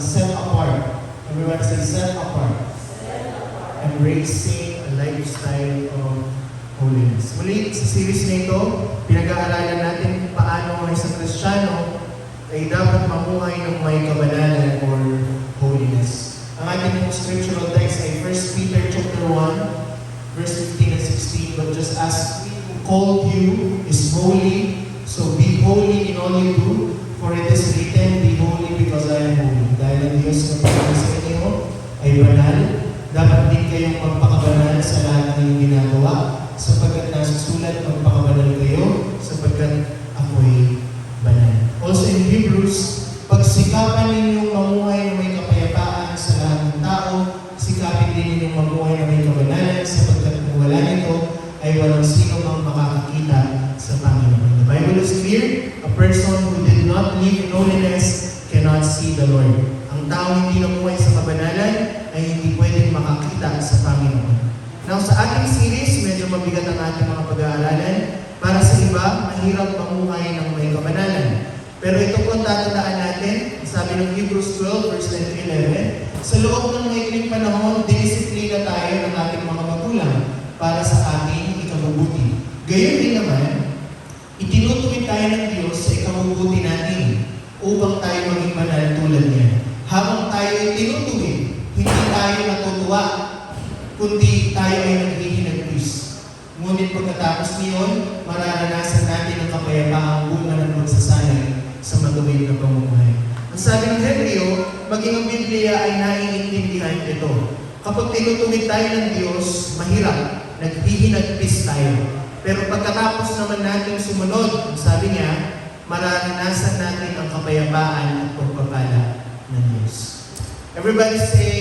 set apart. Everyone say set apart. Embracing a lifestyle of holiness. Muli, sa series na ito, pinag-aaralan natin paano ang isang Kristiyano ay dapat mamuhay ng may kabanalan or holiness. Ang ating scriptural text ay 1 Peter chapter 1, verse 15 and 16. But just as we who called you is holy, so be holy in all you do, for it is written, be holy because I am holy. Dahil ang Diyos na pagkakas sa inyo ay banal, dapat din kayong magpakabanal sa lahat ng iyong ginagawa, sapagkat nasusulat, magpakabanal kayo, sapagkat ako'y banal. Also in Hebrews, pagsikapan ninyong mamuhay na may kapayapaan sa lahat ng tao, sikapin din ninyong mamuhay na may kabanalan, sapagkat kung wala nito, ay walang sino mang makakakita sa Panginoon. The Bible is clear, a person who did not live in holiness cannot see the Lord. Ang tao hindi namuhay sa kabanalan ay hindi pwedeng makakita sa Panginoon. Now, sa ating series, medyo mabigat ang ating mga pag-aaralan. Para sa iba, mahirap mamuhay ng may kabanalan. Pero ito po ang tatandaan natin, sabi ng Hebrews 12, verse 10 to 11, sa loob ng maikling panahon, dinisiplina tayo ng ating mga magulang para sa ating ikabubuti. Gayon din naman, itinutuwid tayo ng Diyos sa ikabubuti natin upang tayo maging banal tulad niya. Habang tayo ay tinutuwid, hindi tayo natutuwa, kundi tayo ay naghihinagpis. Ngunit pagkatapos niyon, mararanasan natin ang kapayapaang bunga ng pagsasanay sa matuwid na pamumuhay. Ang sabi ng Hebreo, maging ang Biblia ay naiintindihan ito. Kapag tinutuwid tayo ng Diyos, mahirap, naghihinagpis tayo. Pero pagkatapos naman natin sumunod, sabi niya, mararanasan natin ang kapayapaan at pagpapala ng Diyos. Everybody say,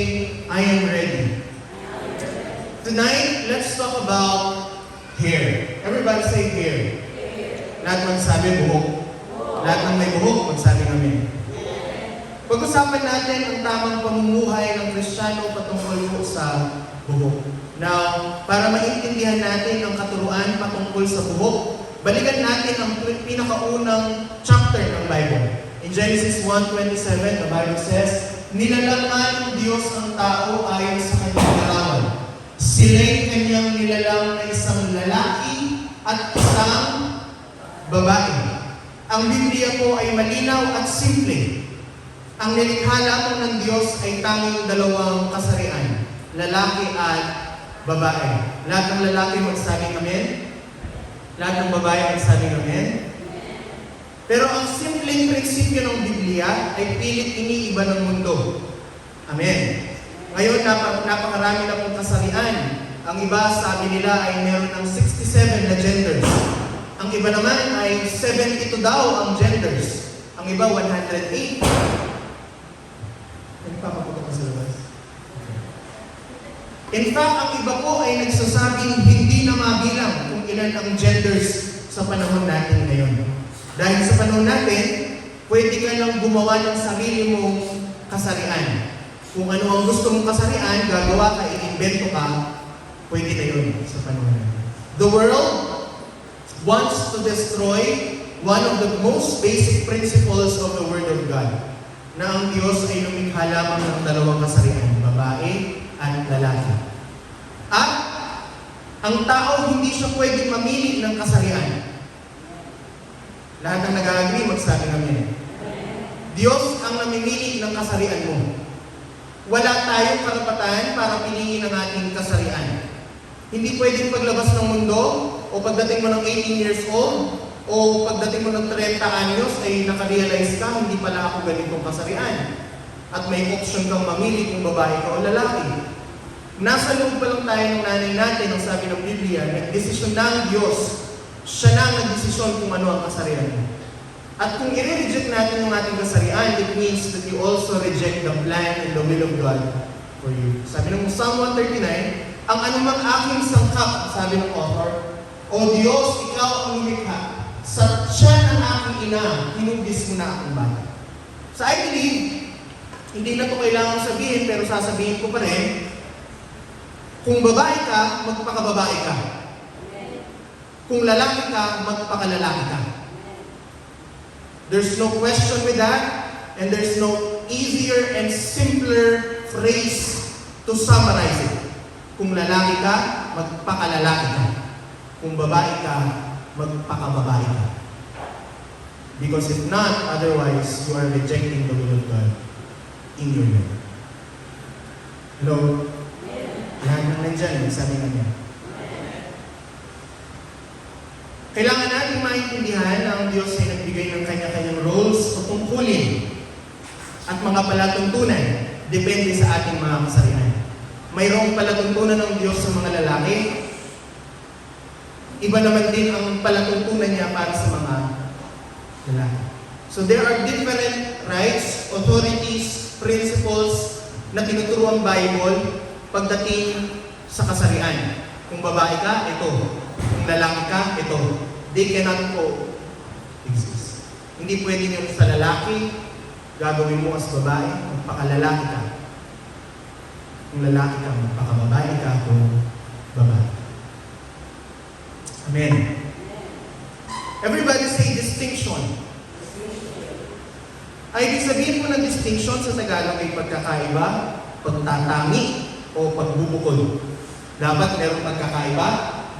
I am ready. Tonight, let's talk about hair. Everybody say hair. Lahat magsabi buhok. Lahat ng may buhok, magsabi kami. Pag-usapan natin ang tamang pamumuhay ng Kristiyano patungkol po sa buhok. Now, para maintindihan natin ang katuruan patungkol sa buhok, balikan natin ang pinakaunang chapter ng Bible. In Genesis 1:27, the Bible says, nilalang ng Diyos ang tao ayon sa kanyang larawan. Sila'y kanyang nilalang na isang lalaki at isang babae. Ang Biblia po ay malinaw at simple. Ang nilikha lamang ng Diyos ay tanging dalawang kasarian, lalaki at babae. Lahat ng lalaki magsabing amen? Lahat ng babae magsabing amen? Pero ang simpleng prinsipyo ng Biblia ay pilit iniiba ng mundo. Amen. Ngayon, napakarami na pong kasarian. Ang iba, sabi nila, ay meron ng 67 na genders. Ang iba naman ay 72 daw ang genders. Ang iba, 108. Nagpapaputok ka sa labas. In fact, ang iba po ay nagsasabing hindi na mabilang kung ilan ang genders sa panahon natin ngayon. Dahil sa panahon natin, pwede ka lang gumawa ng sarili mong kasarian. Kung ano ang gusto mong kasarian, gagawa ka, i-invento ka, pwede na yun sa panahon natin. The world wants to destroy one of the most basic principles of the Word of God, na ang Diyos ay lumikha lamang ng dalawang kasarian, babae at lalaki. At ang tao hindi siya pwedeng mamili ng kasarian. Lahat ng nag-agree, magsabi namin. Diyos ang namimili ng kasarian mo. Wala tayong karapatan para piliin ang ating kasarian. Hindi pwedeng paglabas ng mundo, o pagdating mo ng 18 years old, o pagdating mo ng 30 anyos, ay nakarealize ka, hindi pala ako ganitong kasarian. At may option kang mamili kung babae ka o lalaki. Nasa loob pa lang tayo ng nanay natin, ang sabi ng Biblia, nagdesisyon na ang Diyos. Siya na ang nagdesisyon kung ano ang kasarian mo. At kung i-reject natin yung ating kasarian, it means that you also reject the plan and the will of God for you. Sabi ng Psalm 139, ang anumang aking sangkap, sabi ng author, O Diyos, Ikaw ang lumikha. Sa siya ng aking ina, hinubis mo na akong bata. So I believe, hindi na ito kailangan sabihin, pero sasabihin ko pa rin, kung babae ka, magpakababae ka. Kung lalaki ka, magpakalalaki ka. There's no question with that, and there's no easier and simpler phrase to summarize it. Kung lalaki ka, magpakalalaki ka. Kung babae ka, magpakababae ka. Because if not, otherwise, you are rejecting the will of God in your life. Hello? Lahat ng nandyan, sabi nga niya. Kailangan natin maintindihan na ang Diyos ay nagbigay ng kanya-kanyang roles o tungkulin at mga palatuntunan depende sa ating mga kasarian. Mayroong palatuntunan ng Diyos sa mga lalaki, iba naman din ang palatuntunan niya para sa mga lalaki. So there are different rights, authorities, principles na tinuturo ang Bible pagdating sa kasarian. Kung babae ka, ito. Kung lalaki ka, ito. They cannot coexist. Hindi pwede yung sa lalaki, gagawin mo as babae, magpakalalaki ka. Kung lalaki ka, magpakababae ka, kung babae. Amen. Everybody say distinction. Ay, ibig sabihin mo ng distinction sa Tagalog ay pagkakaiba, pagtatangi, o pagbubukod. Dapat merong pagkakaiba,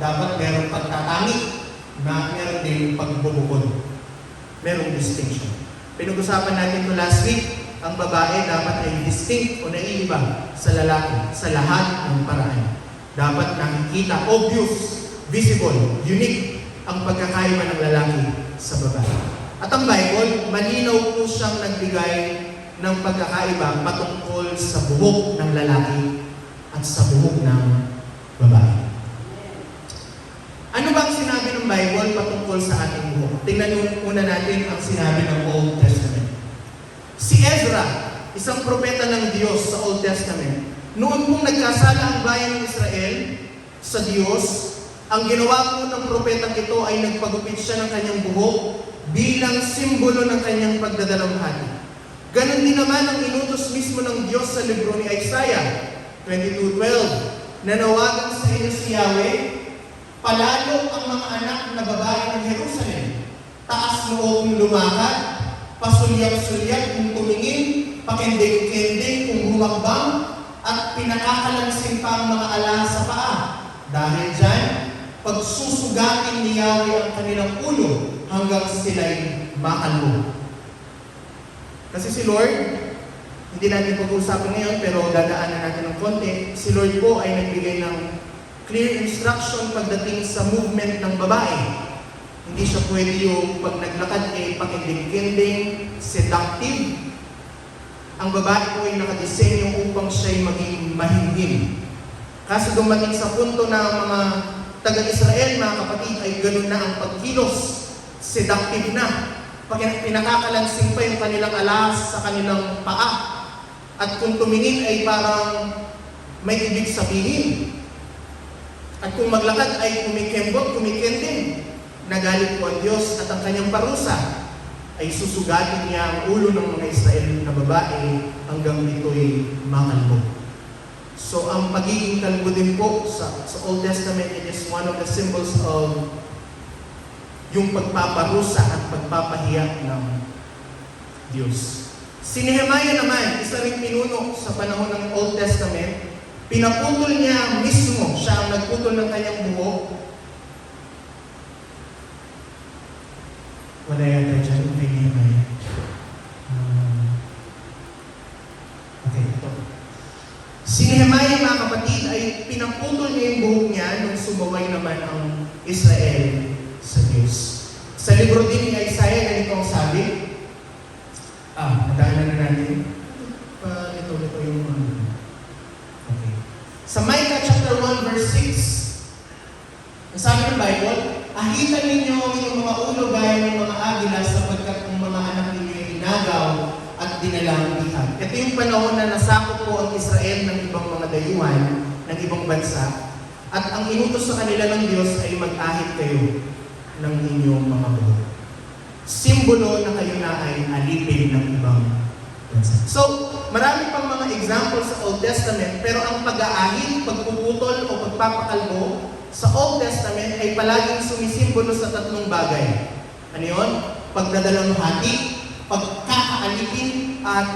dapat merong pagtatangi, na meron din pagbubukod. Merong distinction. Pinag-usapan natin ito last week, ang babae dapat ay distinct o naiiba sa lalaki sa lahat ng paraan. Dapat nakikita, obvious, visible, unique ang pagkakaiba ng lalaki sa babae. At ang Bible, malinaw po siyang nagbigay ng pagkakaiba patungkol sa buhok ng lalaki at sa buhok ng babae. Ano bang sinabi ng Bible patungkol sa ating buhok? Tingnan muna natin ang sinabi ng Old Testament. Si Ezra, isang propeta ng Diyos sa Old Testament, noon pong nagkasala ang bayan ng Israel sa Diyos, ang ginawa po ng propetang ito ay nagpagupit siya ng kanyang buhok bilang simbolo ng kanyang pagdadalamhati. Ganon din naman ang inutos mismo ng Diyos sa libro ni Isaiah 22:12. Nanawagan sa inyo si Yahweh, palalo ang mga anak na babae ng Jerusalem. Taas noong lumakad, pasulyap-sulyap kung tumingin, pakending-kending kung humakbang, at pinakakalansin pa ang mga alahas sa paa. Dahil dyan, pagsusugatin ni Yahweh ang kanilang ulo hanggang sila'y makalbo. Kasi si Lord, hindi natin pag-uusapan ngayon pero dadaanan natin ng konti, si Lord po ay nagbigay ng clear instruction pagdating sa movement ng babae. Hindi siya pwede yung pag naglakad ay pakinding-kinding, seductive. Ang babae po ay nakadesenyo upang siya'y maging mahinhin. Kasi dumating sa punto na ang mga taga-Israel, mga kapatid, ay ganun na ang pagkilos. Seductive na. Pinakakalansing pa yung kanilang alas sa kanilang paa. At kung tumingin ay parang may ibig sabihin. At kung maglakad ay kumikembot, kumikending. Nagalit po ang Diyos at ang kanyang parusa ay susugatin niya ang ulo ng mga Israel na babae hanggang dito'y makalbo. So ang pagiging kalbo din po sa Old Testament, it is one of the symbols of yung pagpaparusa at pagpapahiya ng Diyos. Si Nehemiah naman, isa ring pinuno sa panahon ng Old Testament, pinaputol niya mismo, siya ang nagputol ng kanyang buhok. Wala yata dyan kay Nehemiah. Okay, ito. Si Nehemiah, mga kapatid, ay pinaputol niya yung buhok niya nung sumaway naman ang Israel sa Diyos. Sa libro din ni Isaiah, ganito ang sabi. Madaanan na natin. Ito yung okay. Sa Micah chapter 1 verse 6, ang sabi ng Bible, ahitan ninyo ang inyong mga ulo gaya ng mga agila sapagkat ang mga anak ninyo ay inagaw at dinalangihan. Ito yung panahon na nasakop po ang Israel ng ibang mga dayuhan, ng ibang bansa, at ang inutos sa kanila ng Diyos ay mag-ahit kayo ng inyong mga buhok. Simbolo na kayo na ay alipin ng ibang bansa. So, marami pang mga examples sa Old Testament, pero ang pag-aahit, pagpuputol o pagpapakalbo sa Old Testament ay palaging sumisimbolo sa tatlong bagay. Ano yun? Pagdadalamhati, pagkakaalipin, at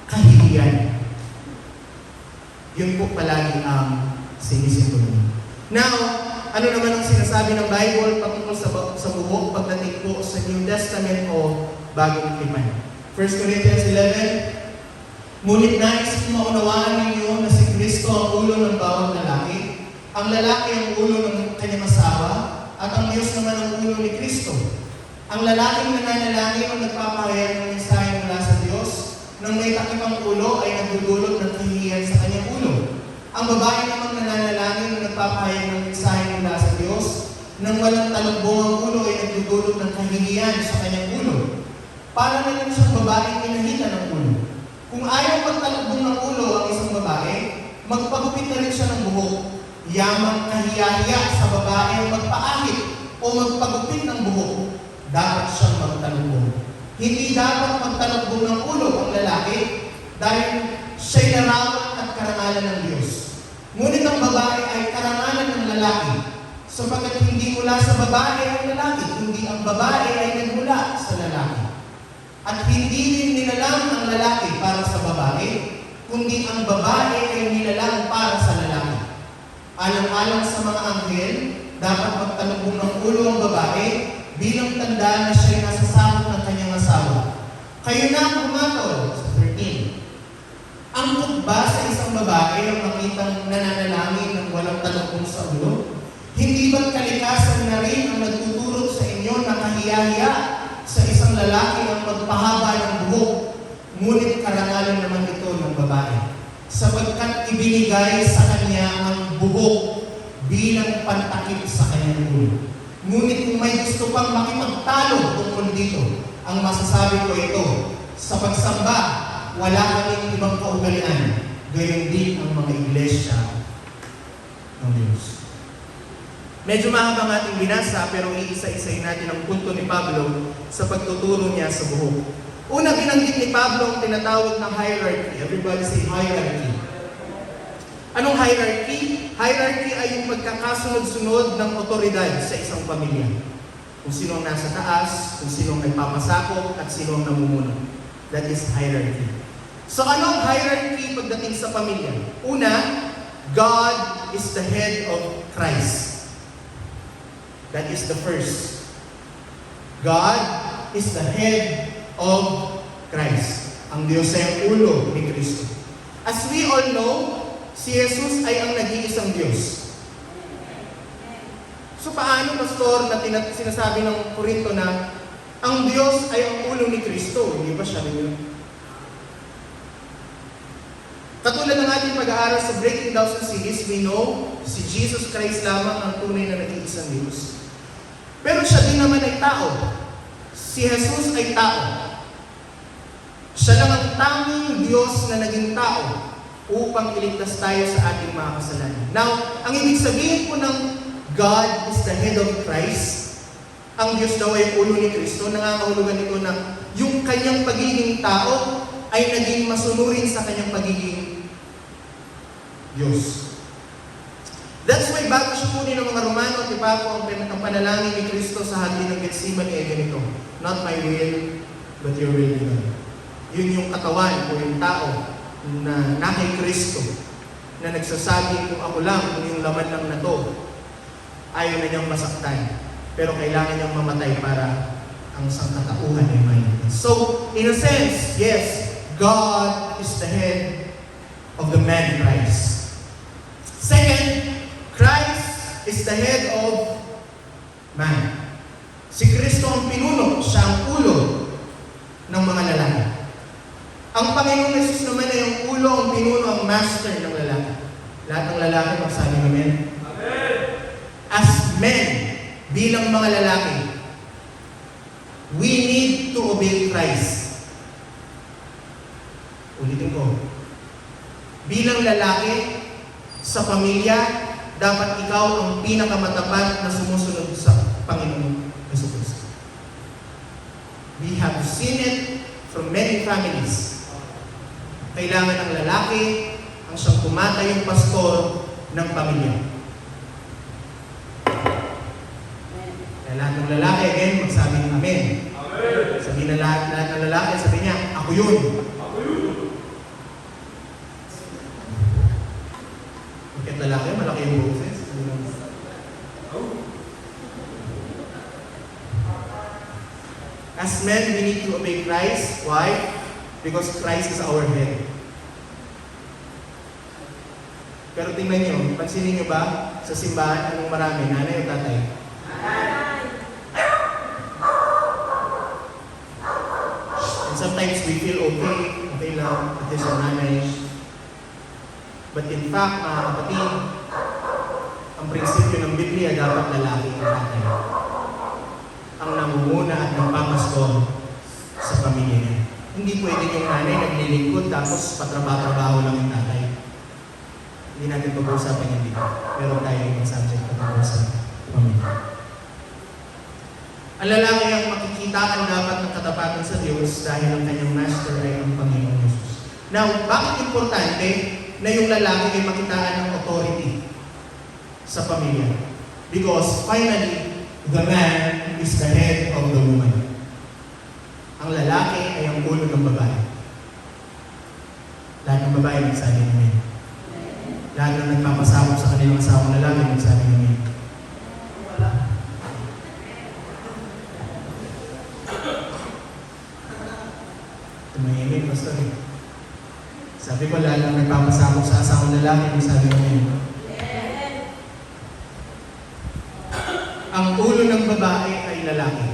kahilingan. kahihiyan. Yun po palagi ang sinisintunan. Now, ano naman ang sinasabi ng Bible patungkol sa buhok pagdating po sa New Testament o Bagong Tipan? 1 Corinthians 11, ngunit nais kong maunawaan ninyo na si Kristo ang ulo ng bawat lalaki, ang lalaki ang ulo ng kanyang asawa, at ang Diyos naman ang ulo ni Kristo. Ang lalaking nananalangin o nagpapahayag ng mensahe mula sa Diyos, nang may takip ang ulo ay nagdudulot ng kahihiyan sa kanyang ulo. Ang babae namang nananalangin o nagpapahayag ng mensahe mula sa Diyos, nang walang talukbong ang ulo ay nagdudulot ng kahihiyan sa kanyang ulo. Para na lang siyang babaeng pinahita ng ulo. Kung ayaw magtalukbong ng ulo ang isang babae, magpagupit na rin siya ng buhok. Yamang kahiyahiya sa babae ang magpaahit o magpagupit ng buhok. Dapat siyang magtalukbong. Hindi dapat magtalukbong ng ulo ang lalaki dahil siya'y larawan at karangalan ng Diyos. Ngunit ang babae ay karangalan ng lalaki, sapagkat hindi mula sa babae ang lalaki, hindi ang babae ay nagmula sa lalaki. At hindi rin nilalang ang lalaki para sa babae, kundi ang babae ay nilalang para sa lalaki. Alang-alang sa mga anghel, dapat magtalukbong ng ulo ang babae bilang tanda na siya'y nasasakot ng kanyang asawa. Kayo na ang pumatol, sa 13. Angkot ba sa isang babae ang makitang nananalangin ng walang talukbong sa ulo? Hindi ba't kalikasan na rin ang nagtuturo sa inyo na kahiyahiya sa isang lalaki ang magpahaba ng buhok, ngunit karangalan naman ito ng babae, sapagkat ibinigay sa kanya ang buhok bilang pantakip sa kanyang ulo. Ngunit kung may gusto pang makipagtalo tungkol dito, ang masasabi ko ito, sa pagsamba, wala kaming ibang kaugalian, gayon din ang mga iglesia ng Diyos. Medyo mahaba ang ating binasa, pero iisa-isayin natin ang punto ni Pablo sa pagtuturo niya sa buhok. Una, binanggit ni Pablo ang tinatawag na hierarchy. Everybody say hierarchy. Anong hierarchy? Hierarchy ay yung magkakasunod-sunod ng otoridad sa isang pamilya. Kung sino ang nasa taas, kung sino ang nagpapasakop, at sino ang namumuno. That is hierarchy. So ano ang hierarchy pagdating sa pamilya? Una, God is the head of Christ. That is the first. God is the head of Christ. Ang Diyos ay ang ulo ni Kristo. As we all know, si Jesus ay ang nag-iisang Diyos. So paano, Pastor, na sinasabi ng Korinto na ang Diyos ay ang ulo ni Kristo? Hindi ba siya rin yun? Katulad ng ating pag-aaral sa Breaking Down Series, we know si Jesus Christ lamang ang tunay na nag-iisang Diyos. Pero siya din naman ay tao. Si Jesus ay tao. Siya lang ang tanging Diyos na naging tao upang iligtas tayo sa ating mga kasalanan. Now, ang ibig sabihin po ng God is the head of Christ, ang Diyos daw ay ulo ni Kristo, nangangahulugan ito na yung kanyang pagiging tao ay naging masunurin sa kanyang pagiging Diyos. That's why bago siya kunin ng mga Romano at ipako ang panalangin ni Kristo sa hardin ng Getsemani ay ganito, not my will, but your will be done. Yun yung katawan o yung tao na kay Kristo na nagsasabi kung ako lang, kung yung laman lang na to, ayaw na niyang masaktan. Pero kailangan niyang mamatay para ang sangkatauhan ay maintindihan. So, in a sense, yes, God is the head of the man Christ. Second, Christ is the head of man. Si Kristo ang pinuno, siya ang ulo ng mga lalaki. Ang Panginoong Jesus naman ay ang ulo, ang pinuno, ang master ng lalaki. Lahat ng lalaki, magsabi namin. Amen. As men, bilang mga lalaki, we need to obey Christ. Ulitin ko. Bilang lalaki, sa pamilya, dapat ikaw ang pinakamatapat na sumusunod sa Panginoong Jesucristo. We have seen it from many families. Kailangan ng lalaki ang siyang tumatayong pastor ng pamilya. Kaya lahat ng lalaki, again, magsabi ng amen. Amen. Sabi na lahat ng lalaki, sabi niya, ako yun. Ako yun. As men, we need to obey Christ. Why? Because Christ is our head. Pero tingnan nyo, pansinin nyo ba sa simbahan, anong marami? Nanay o tatay? And sometimes we feel okay lang, at least ang nanay. But in fact, mga kapatid, ang prinsipyo ng Biblia dapat lalaki ang tatay. Ang namumuna at nagpapasko sa pamilya niya. Hindi pwede yung nanay naglilingkod tapos patrabaho lang yung tatay. Hindi natin pag-uusapan yan dito. Meron tayong subject patungkol sa pamilya. Ang lalaki ang makikitaan dapat ng katapatan sa Diyos dahil ang kanyang master ay ang Panginoon Jesus. Now, bakit importante na yung lalaki ay makitaan ng authority sa pamilya? Because finally, the man is the head of the woman. Ang lalaki ay ang ulo ng babae. Lahat ng babae nagsabi namin. Lahat ng nagpapasabog sa kanilang asawang lalaki nagsabi namin. Tumahimik, pastor. Sabi ko, lahat ng nagpapasabog sa asawang lalaki nagsabi namin. Ang ulo ng babae ay lalaki.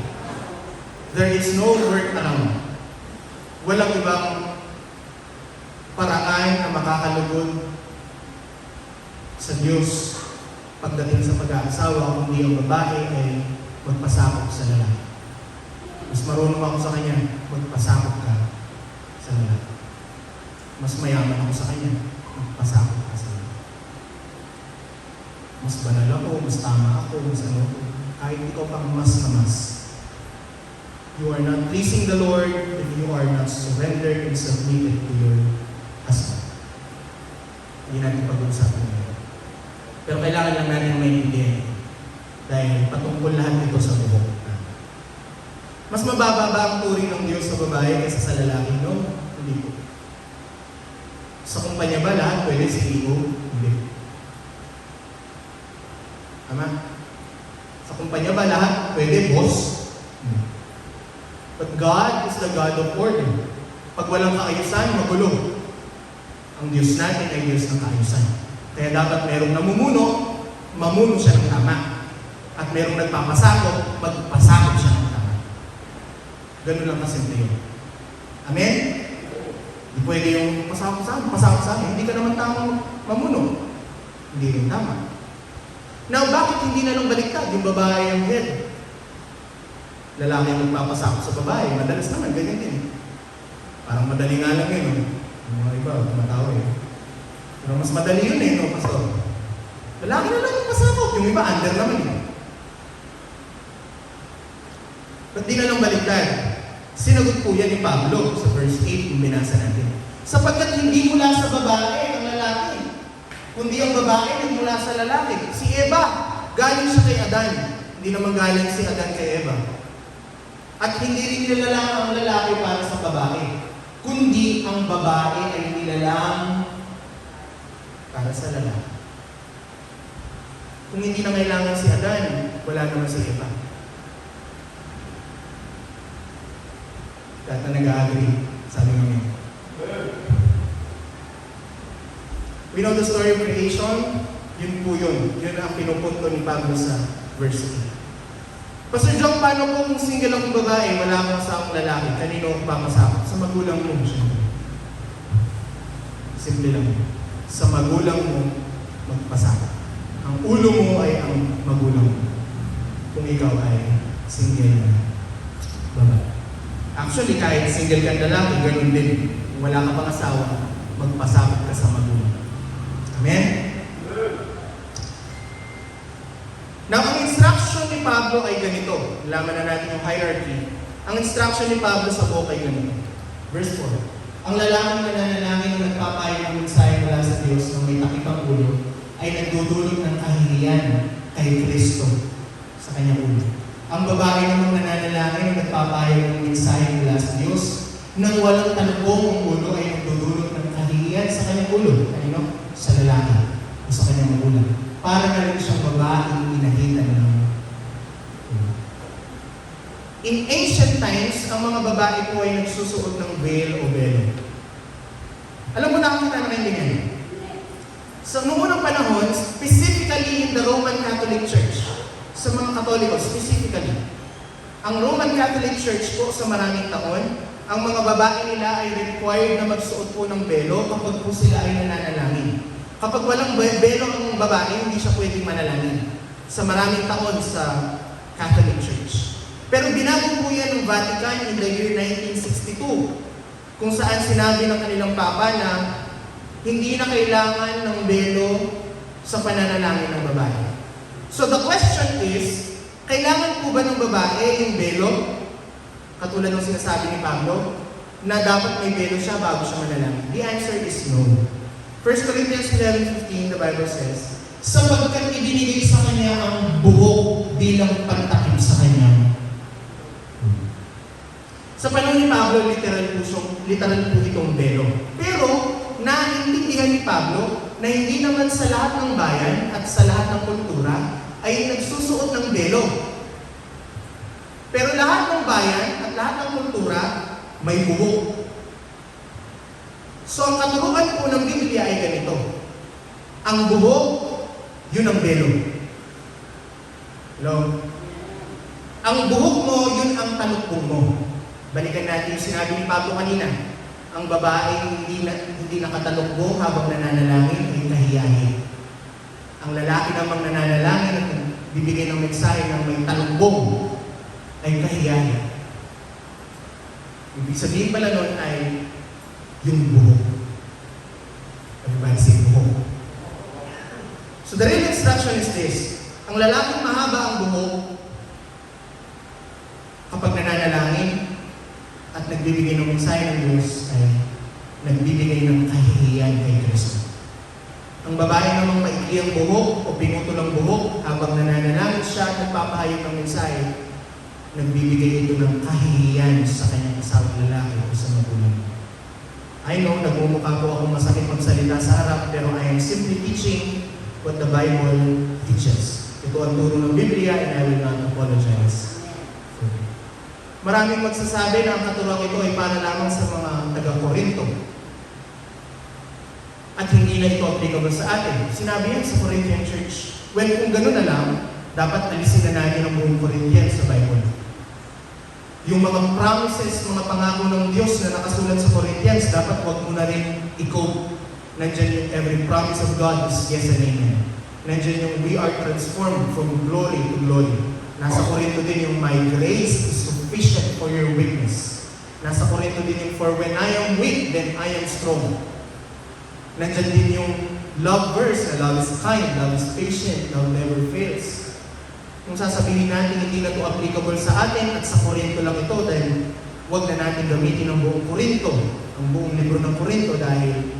There is no work around. Walang ibang paraan na makakalugod sa Diyos pagdating sa pag-aasawa, kundi ang babae ay magpasakop sa lalaki. Mas marunong ako sa kanya, magpasakop ka sa lalaki. Mas mayaman ako sa kanya, magpasakop ka sa lalaki. Mas banal ako, mas tama ako, mas ano, kahit ikaw pang mas na mas. You are not pleasing the Lord if you are not surrendered and submitted to your husband. Hindi natin pag-uusapan ngayon. Pero kailangan lang natin maintindihan dahil patungkol lahat ito sa buhok. Mas mababa ba ang turing ng Diyos sa babae kaysa sa lalaki? No? Hindi po. Sa kumpanya ba lahat pwede CEO? Hindi. Tama? Sa kumpanya ba lahat pwede boss? Hindi. But God is the God of order. Pag walang kaayusan, magulo. Ang Diyos natin ay Diyos ng kaayusan. Kaya dapat merong namumuno, mamuno siya ng tama. At merong nagpapasakop, magpasakop siya ng tama. Ganun lang kasimple yun. Amen? Hindi pwede yung pasakop sa amin. Hindi ka naman tamang mamuno. Hindi rin tama. Now, bakit hindi na lang baliktad yung babae ang head? Lalaki ang magpapasakop sa babae. Madalas naman, ganyan din. Parang madali nga lang yun. Yung mga iba, tumatawa eh. Pero mas madali yun eh, no, pastor? Lalaki na lang yung pasakop. Yung iba, under naman eh. Ba't di na lang baliktad? Sinagot po yan ni Pablo sa verse 8 yung binasa natin. Sapagkat hindi mula sa babae ang lalaki, kundi ang babae nagmula sa lalaki. Si Eva, galing siya kay Adan. Hindi naman galing si Adan kay Eva. At hindi rin nilalang ang lalaki para sa babae, kundi ang babae ay nilalang para sa lalaki. Kung hindi na kailangan si Adan, wala naman si Eva. Lahat na nag-agree, sabi namin. We know the story of creation, yun po yun. Yun ang pinupunto ni Pablo sa verse 8. Pastor John, paano kung single akong babae, wala akong asawang lalaki, kanino akong papasakop? Sa magulang mo, siyempre. Simple lang. Sa magulang mo, magpasakop. Ang ulo mo ay ang magulang mo. Kung ikaw ay single na babae. Actually, kahit single ka lalaki, ganun din. Kung wala ka pang asawa, magpasakop ka sa magulang. Amen? Now, ang instruction ni Pablo ay ganito. Laman na natin yung hierarchy. Ang instruction ni Pablo sa buhok ay ganito. Verse 4. Ang lalaking nananalangin na nagpapayo ng mensahe mula sa Diyos ng may takip ang ulo ay nagdudulot ng kahihiyan kay Kristo sa kanyang ulo. Ang babae namang nananalangin na nagpapayo ng mensahe mula sa Diyos nang walang talbong ang ulo ay nagdudulot ng kahihiyan sa kanyang ulo. Kanino? Sa lalaki o sa kanyang magulang. Para na rin siyang babaeng inahitan ng ulo. In ancient times, ang mga babae po ay nagsusuot ng veil o velo. Alam mo na kung nakikinig yan. So, noong unang panahon, specifically in the Roman Catholic Church, sa mga Katoliko, specifically, ang Roman Catholic Church po sa maraming taon, ang mga babae nila ay required na magsuot po ng velo kapag po sila ay nananalangin. Kapag walang velo ang babae, hindi siya pwedeng manalangin sa maraming taon sa Catholic Church. Pero binago po yan ng Vatican in the year 1962, kung saan sinabi ng kanilang Papa na hindi na kailangan ng velo sa pananalangin ng babae. So the question is, kailangan po ba ng babae yung velo? Katulad ng sinasabi ni Pablo, na dapat may velo siya bago siya manalangin. The answer is no. 1 Corinthians 11:15, the Bible says, sapagkat ibinigay sa kanya ang buhok bilang pantakip sa kanya. Sa panahon ni Pablo, literal po itong velo. Pero, naiintindihan ni Pablo na hindi naman sa lahat ng bayan at sa lahat ng kultura ay nagsusuot ng velo. Pero lahat ng bayan at lahat ng kultura may buhok. So, ang katuruan po ng Biblia ay ganito. Ang buhok, yun ang velo. Hello? Ang buhok mo, yun ang talukbong mo. Balikan natin yung sinabi ni Pablo kanina. Ang babae hindi nakatalukbong habang nananalangin ay kahiyahin. Ang lalaki namang nananalangin at bibigay ng mensahe ng may talukbong ay kahiyahin. Ibig sabihin pala nun ay yung buhok. Everybody say buhok. So the real instruction is this. Ang lalaking mahaba ang buhok kapag nananalangin at nagbibigay ng mensahe ng Diyos ay nagbibigay ng kahihiyan kay Kristo. Ang babae namang maikli ang buhok o pinutol ang buhok habang nananalangin siya at nagpapahayag ng mensahe, nagbibigay ito ng kahihiyan sa kanyang asawang lalaki o sa magulang. I know, nagmumukha po akong masakit magsalita sa harap, pero I am simply teaching what the Bible teaches. Ito ang turo ng Biblia and I will not apologize. Maraming magsasabi na ang katuruan ito ay para lamang sa mga taga-Korinto. At hindi na ito applicable sa atin. Sinabi yan sa Corinthian Church. Well, kung gano'n na lang, dapat alisin na natin ang buong Corinthian sa Bible. Yung mga promises, mga pangako ng Diyos na nakasulat sa Corinthians, dapat huwag mo na rin i-quote. Nandiyan yung every promise of God is yes and amen. Nandiyan yung we are transformed from glory to glory. Nasa Corinto din yung my grace is sufficient for your weakness. Nasa Corinto din yung for when I am weak, then I am strong. Nandiyan din yung love verse na love is kind, love is patient, love never fails. Kung sasabihin natin hindi na ito applicable sa atin at sa Corinto lang ito dahil huwag na natin gamitin ang buong Corinto, ang buong libro ng Corinto dahil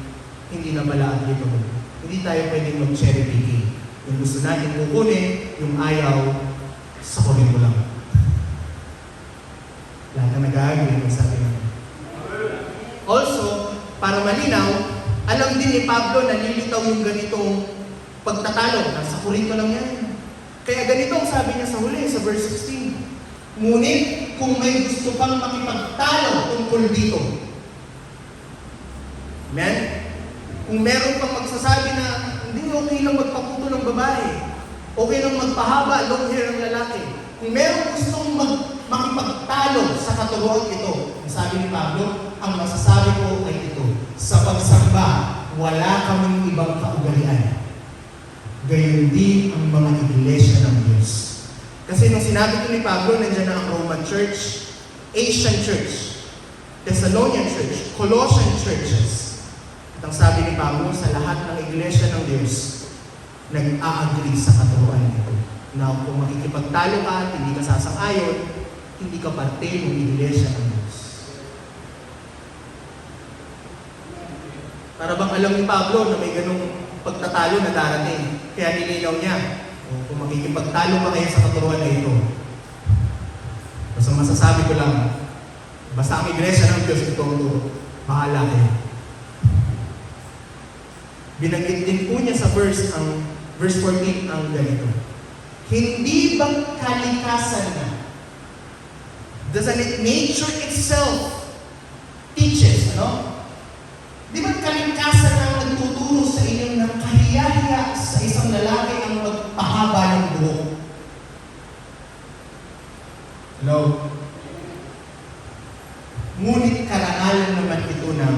hindi na pala applicable. Hindi tayo pwedeng mag-cherry picking. Yung gusto natin kukunin, yung ayaw, sa Corinto lang. Lahat na nag-agree, sabi natin. Also, para malinaw, alam din ni Pablo na nilitaw yung ganitong pagtatalo. Nasa Corinto lang yan. Kaya ganito ang sabi niya sa huli, sa verse 16. Ngunit, kung may gusto pang makipagtalo tungkol dito. Amen? Kung meron pang magsasabi na hindi okay lang magpaputo ng babae, okay lang magpahaba, long hair ng lalaki. Kung meron gustong makipagtalo sa katuruan ito, sabi ni Pablo, ang masasabi ko ay ito, sa pagsamba, wala kaming ibang kaugalian. Gayon din ang mga iglesia ng Diyos. Kasi nung sinabi ko ni Pablo, nandiyan na ang Roman Church, Asian Church, Thessalonian Church, Colossian Churches. At ang sabi ni Pablo, sa lahat ng iglesia ng Diyos, nag-a-agree sa katuruan nito. Na kung makikipagtalo ka at hindi ka sasang-ayon, hindi ka parte ng iglesia ng Diyos. Para bang alam ni Pablo na may ganung pagtatalo na darating. Kaya nilinaw niya, kung makikipagtalo pa kayo sa katuruan na ito. Basta masasabi ko lang, basta ang iglesia ng Diyos ito ang turo. Bahala kayo. Binanggit din po niya sa verse 14 ang ganito. Hindi bang kalikasan na Doesn't it nature itself teaches, ano? Di ba kalikasan ang nagtuturo sa inyo ng kahiyahiya sa isang lalaki ang magpahaba ng buhok? Hello? Ngunit karangalan naman ito ng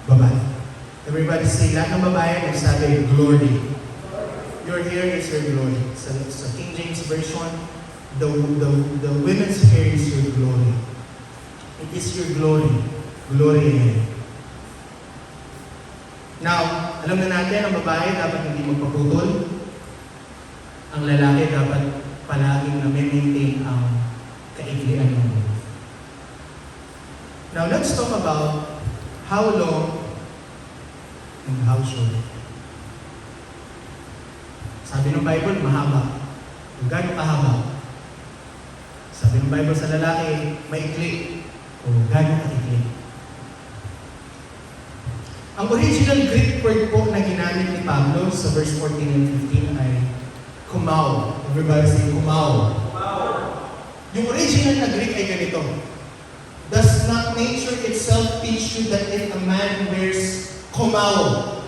babae. Everybody say, lahat ng babae nagsabi, glory. Your hair is your glory. Sa King James Version, the women's hair is your glory. It is your glory. Glory in it. Now, alam na natin, ang babae dapat hindi magpaputol. Ang lalaki dapat palaging na-maintain ang kaiklian ng buhok. Now, let's talk about how long and how short. Sabi ng Bible, mahaba. Kung gano'ng kahaba. Sabi ng Bible sa lalaki, maikli. Kung gano'ng kaikli. Ang original Greek word po na ginamit ni Pablo sa verse 14 and 15 ay kumao. Everybody say kumao. Yung original na Greek ay ganito. Does not nature itself teach you that if a man wears kumao?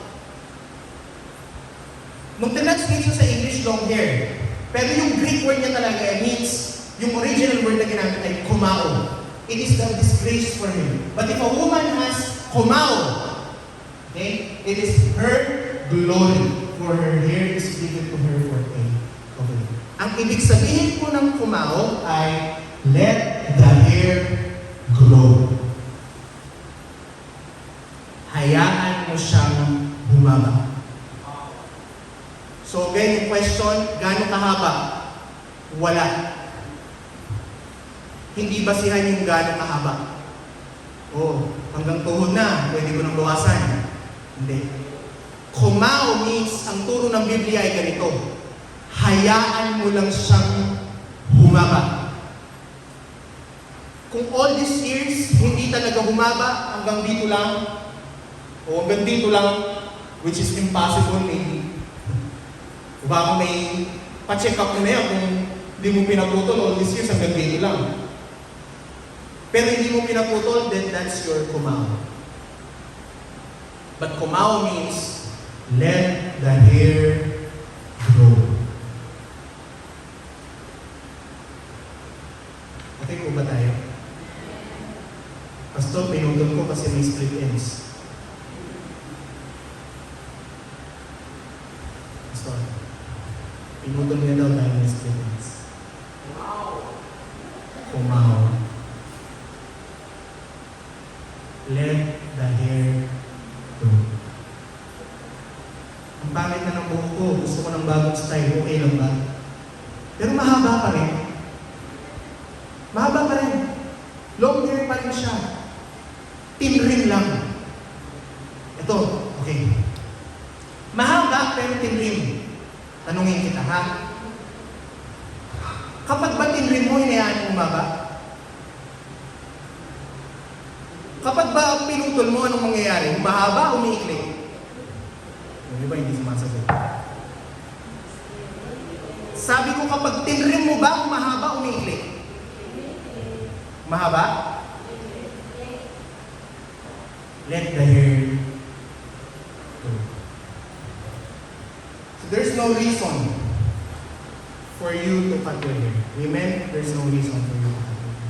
Mag-translate sa English, long hair. Pero yung Greek word niya talaga means, yung original word na ginamit ay kumao. It is the disgrace for him. But if a woman has kumao, okay, it is her glory, for her hair is given to her for a covering. Ang ibig sabihin po ng kumao ay, let the hair grow. Hayaan mo siyang humaba. So again, yung question, gaano kahaba? Wala. Hindi basihan yung gaano kahaba. Oh, hanggang tuhod na, pwede ko nang bawasan. Hindi. Kumao means, ang turo ng Biblia ay ganito. Hayaan mo lang siyang humaba. Kung all these years, hindi talaga humaba, hanggang dito lang, o hanggang dito lang, which is impossible maybe. O baka may pa-check up mo na yan kung hindi mo pinaputol all these years, hanggang dito lang. Pero hindi mo pinaputol, then that's your kumao. But kumao means, let the hair grow. Okay po ba tayo? Pastor, pinutol ko kasi may split ends. Pastor, pinutol niya daw dahil may split ends. Kumao. Let the hair grow. Ang pangit na ng buhok ko, gusto ko ng bagong style, okay lang ba? Pero mahaba pa rin. Mahaba pa rin. Long hair pa rin siya. Tinrim lang. Ito, okay. Mahaba pero tinrim. Tanungin kita, ha? Kapag ba tinrim mo, hinayaan mo mahaba? Kapag ba pinutol mo, anong mangyayari? Mahaba o umiikli? Di ba hindi sumasagot? Sabi ko, kapag tinrim mo ba, mahaba o umiikli? Mahaba? Let the hair go. So there's no reason for you to cut your hair. Amen? There's no reason for you to cut your hair.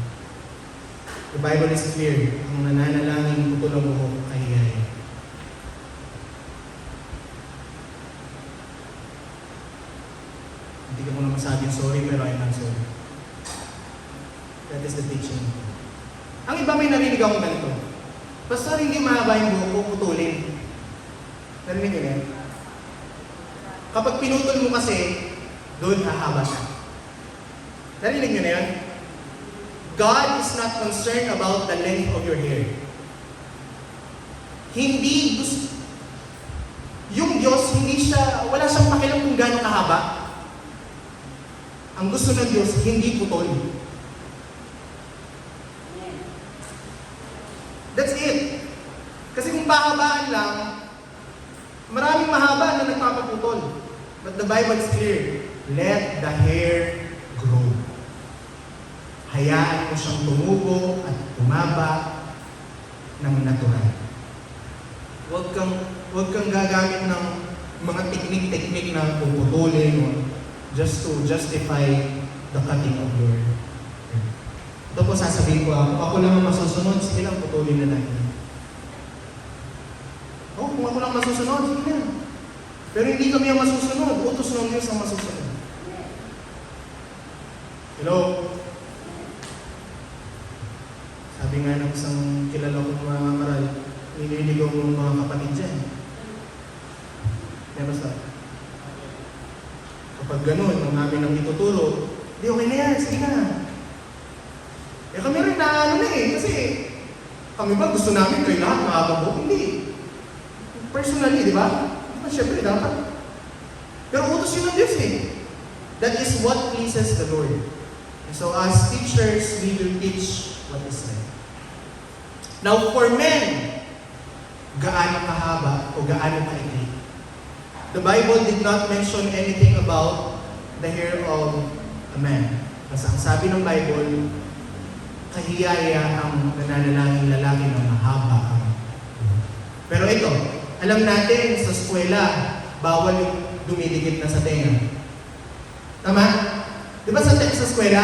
The Bible is clear. Ang nananalangin putol ang buhok ay hiyay. Hindi ka mo naman sabihin sorry, pero I'm not sorry. That is the teaching. Ang iba may narinig akong ganito. Pastor, hindi mahaba yung buhok ko, putulin. Narinig nyo yan? Kapag pinutol mo kasi, doon hahaba siya. Narinig nyo na yan? God is not concerned about the length of your hair. Hindi gusto, yung Diyos, wala siyang pakialam kung gaano kahaba. Ang gusto ng Diyos, hindi putol. That's it. Kasi kung pahabaan lang, maraming mahaba na nagpapaputol. But the Bible is clear. Let the hair grow. hayaan mo siyang tumubo at tumaba ng natural. Huwag kang gagamit ng mga teknik-teknik na puputulin o just to justify the cutting of your hair. Ito po sasabihin ko, kung ako lang ang masusunod, sige lang, putulin na natin. Kung ako lang masusunod, sige na. Pero hindi kami ang masusunod, utos ng Diyos ang masusunod. Hello? Sabi nga ng isang kilala kong mga maral, nililigaw mo mga kapatid dyan. Kaya basta, kapag ganun, ang namin ang ituturo, di okay na yan, sige na. Kami rin na kasi kami ba gusto namin kayo lahat makakabok? Hindi. Personally, di ba? Siyempre, dapat. Pero utos yun ng Diyos That is what pleases the Lord. And so as teachers, we will teach what is right. Now, for men, gaano kahaba o gaano kaikli? The Bible did not mention anything about the hair of a man. Kasi ang sabi ng Bible, kahiyaya ang nananalangin lalaki na mahaba ang. Pero ito, alam natin sa eskwela, bawal yung dumidikit na sa tenga. Tama? Di ba sa eskwela,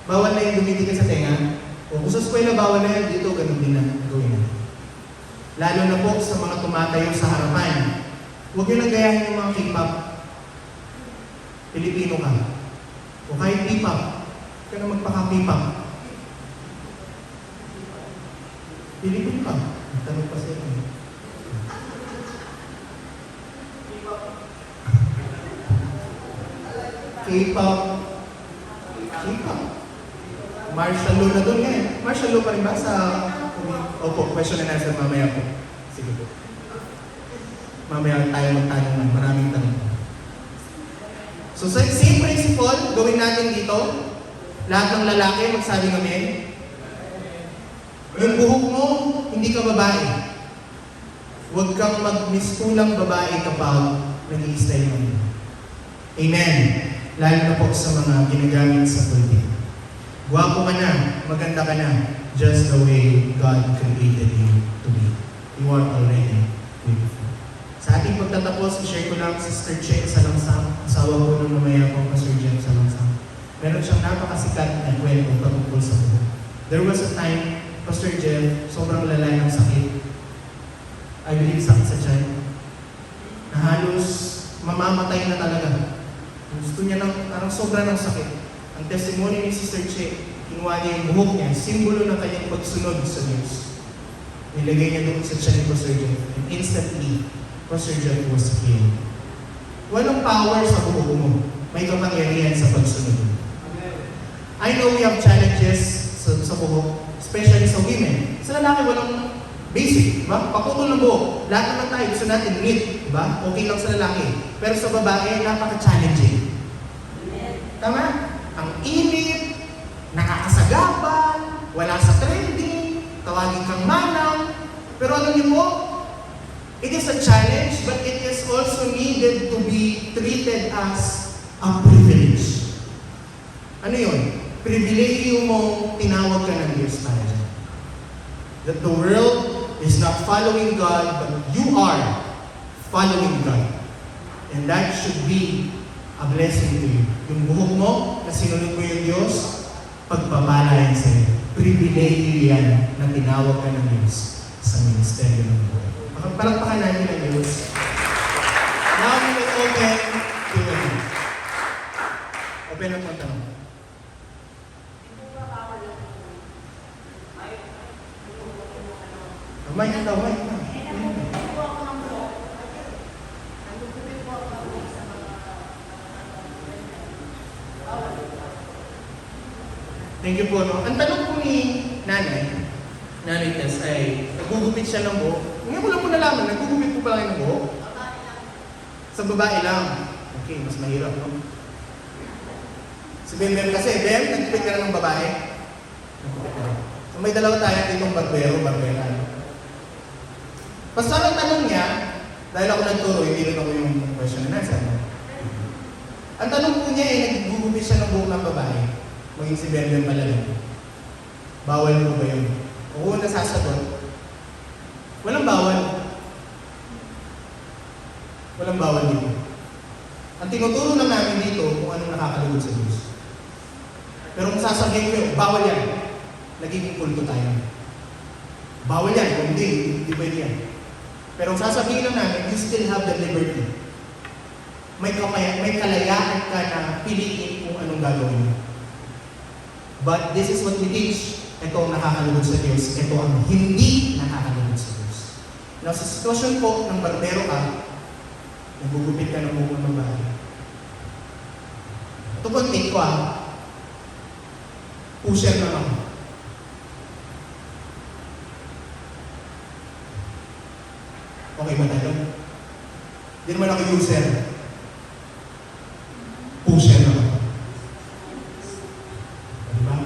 bawal na yung dumidikit sa tenga? O kung sa eskwela, bawal na yan, dito ganun din na gawin na. Lalo na po sa mga tumatayo sa harapan. Huwag nyo nang gayahin yung mga K-pop. Pilipino ka. O kahit P-pop. Huwag ka na magpaka-P-pop. Pilipino ka. Tanong pa sa'yo. K-pop. K-pop. Martial law na doon Martial law pa rin ba sa... Opo, question and answer mamaya po. Sige po. Mamaya tayo magtanong. Maraming tanong. So, same principle, gawin natin dito. Lahat ng lalaki, magsabi kami, yung buhok mo, hindi ka babae. Huwag kang magmistulang babae kapag nag-i-style mo. Amen. Lalo na po sa mga ginagamit sa pulpit. Gwapo ka na, maganda ka na, just the way God created you to be. You are already beautiful. Sa ating pagtatapos, i-share ko lang Sister Che Salangsang, asawa ko ng mamaya po, Pastor Jeff Salangsang. Meron siyang napakasikat na kwento patungkol sa buhok. There was a time, Pastor Jeff, sobrang lala ng sakit. I believe sakit sa tiyan. Na halos mamamatay na talaga. Gusto niya ng parang sobra ng sakit. Ang testimony ni Sister Che, kinuha niya yung buhok niya, simbolo ng kanyang pagsunod sa Diyos. Nilagay niya doon sa tiyan ni Pastor Jeff. And instantly, Pastor Jeff was healed. Walang power sa buhok mo. May kapangyarihan sa pagsunod. I know we have challenges sa buhok, especially sa women. Sa lalaki, walang basic, diba? Paputol ng buhok. Lahat naman tayo, gusto natin neat, diba? Okay lang sa lalaki. Pero sa babae, napaka-challenging. Tama? Ang init, nakakasagapan, wala sa trending, tawagin kang manang. Pero alam niyo po, it is a challenge, but it is also needed to be treated as a privilege. Ano yun? Pribilehiyo mo, tinawag ka ng Diyos para dyan. That the world is not following God, but you are following God. And that should be a blessing to you. Yung buhok mo, na sinunod mo yung Diyos, pagpapala yan sa'yo. Pribilehiyo yan na tinawag ka ng Diyos sa ministeryo ng buhok. Palakpakan natin ang Diyos. Now we will open Q&A. Open ang mga tanong. May na daw, may na. Thank you po. No? Ang tanong po ni Nanay Tess ay, nagugupit siya ng buhok. Ngayon ko lang po nalaman, nagugupit po pala kayo ng buhok? Sa babae lang. Okay, mas mahirap, no? Si Ben kasi, Ben, nagupit ka na ng babae. Nagupit ka na. So may dalawa tayo ditong barbera. Basta ang tanong niya, dahil ako nagturo, hindi rin ako yung question na nasa. Ang tanong po niya ay, nagugupit siya ng buhok ng babae. maging si Bernard Malalag. Bawal mo ba yun? Oo, nasasagot. Walang bawal. Walang bawal dito. Ang tinuturo lang namin dito kung anong nakakalugod sa Diyos. Pero kung sasabihin ko yun, bawal yan. Nagiging kulto tayo. Bawal yan. Kung hindi pwede yan. Pero kung sasabihin lang namin, you still have the liberty. May kalayaan ka na piliin kung anong gagawin mo. But this is what we teach. Ito ang nakakalugod sa Diyos. Ito ang hindi nakakalugod sa Diyos. Now, sa sitwasyon po ng barbero ka, nagugupit ka ng buong ng bahay. Ito po ang take ko pusher na ako. Okay ba tayo? Hindi naman ako user. Pusher na ako. Diba?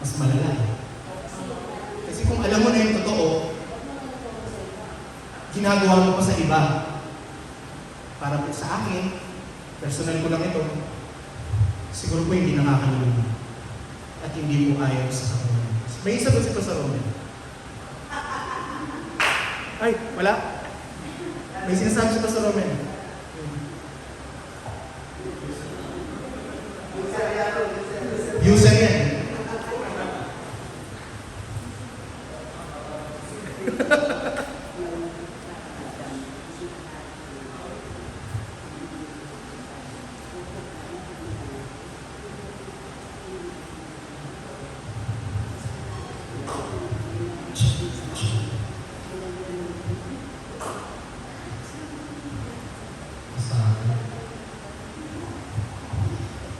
Mas malala. Kasi kung alam mo na yung totoo, ginagawa mo pa sa iba. Para po sa akin, personal ko lang ito, siguro po hindi nakakalulog. At hindi po ayaw sa katawan. May isa ko sa Roman. Ay, wala. May sinasabi siya sa Roman. User yan.